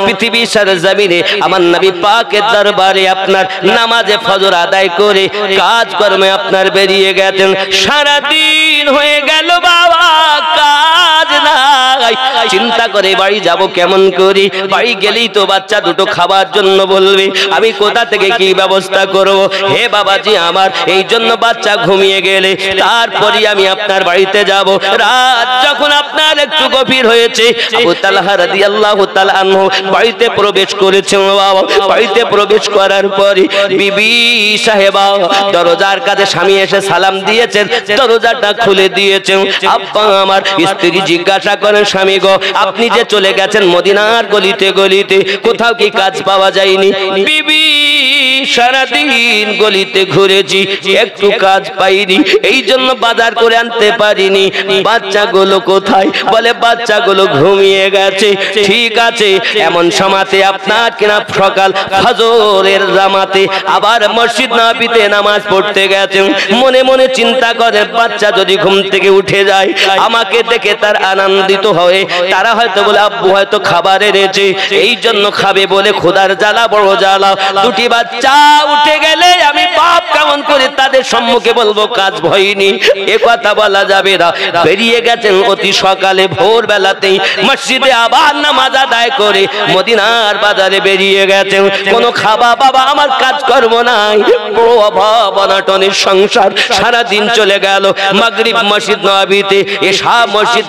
পৃথিবীর সরজমিনে আমার নবী পাকের দরবারে আপনার নামাজে ফজর আদায় করে কাজকর্মে আপনার বেরিয়ে গেছেন। সারাদিন হয়ে গেল বাবা, কাজ নাই, চিন্তা করে বাড়ি যাব কেমন করি, বাড়ি গেলেই তো বাচ্চা দুটো খাবার জন্য বলবে, আমি কোথা থেকে কি ব্যবস্থা করব। হে বাবাজি আমার, এই জন্য বাচ্চা ঘুমিয়ে গেলে তারপরে আমি আপনার বাড়িতে যাব। রাত যখন আপনার একটু গভীর হয়েছে, আবু তালহা রাদিয়াল্লাহু তাআলা আনহু বাড়িতে প্রবেশ করেছেন। বাবা বাড়িতে প্রবেশ করার পরে বিবি সাহেবা দরজার কাছে স্বামী এসে সালাম দিয়েছেন, দরজাটা খুলে দিয়েছেন। আব্বা আমার স্ত্রী জিজ্ঞাসা করেন, স্বামী গো, আপনি যে চলে গেছেন মদিনার গলিতে গলিতে, কোথাও কি কাজ পাওয়া যায়নি? বিবি, সারাদিন গলিতে ঘুরেছি, একটু কাজ পাইনি, এই জন্য বাজার করে আনতে পারিনি। বাচ্চাগুলো কোথায়? বলে বাচ্চাগুলো ঘুমিয়ে গেছে। ঠিক আছে, এমন সময়তে আপনার কিনা সকাল ফজরের জামাতে আবার মসজিদ নববীতে নামাজ পড়তে গেছেন, মনে মনে চিন্তা করে বাচ্চা যদি ঘুম থেকে উঠে যায় আমাকে দেখে তার আনন্দিত হয়ে তারা হয়তো বলে আব্বু হয়তো খাবার এনেছে, এই জন্য খাবে বলে খোদার জ্বালা বড় জ্বালা, দুটি বাচ্চা উঠে গেলে আমি বাপ কেমন করে তাদের সম্মুখে বলবো কাজ হয়নি, এ কথা বলা যাবে না। বেরিয়ে গেছেন অতি সকালে ভোর বেলাতেই, মসজিদে আবার নামাজ আদায় করে মদিনার বাজারে বেরিয়ে গেছেন। কোনো খাবা বাবা আমার কাজকর্ম নাই, বড় অভাব অনাটনের সংসার, সারাদিন চলে গেল। মাগরিব মসজিদ নববীতে, এশা মসজিদ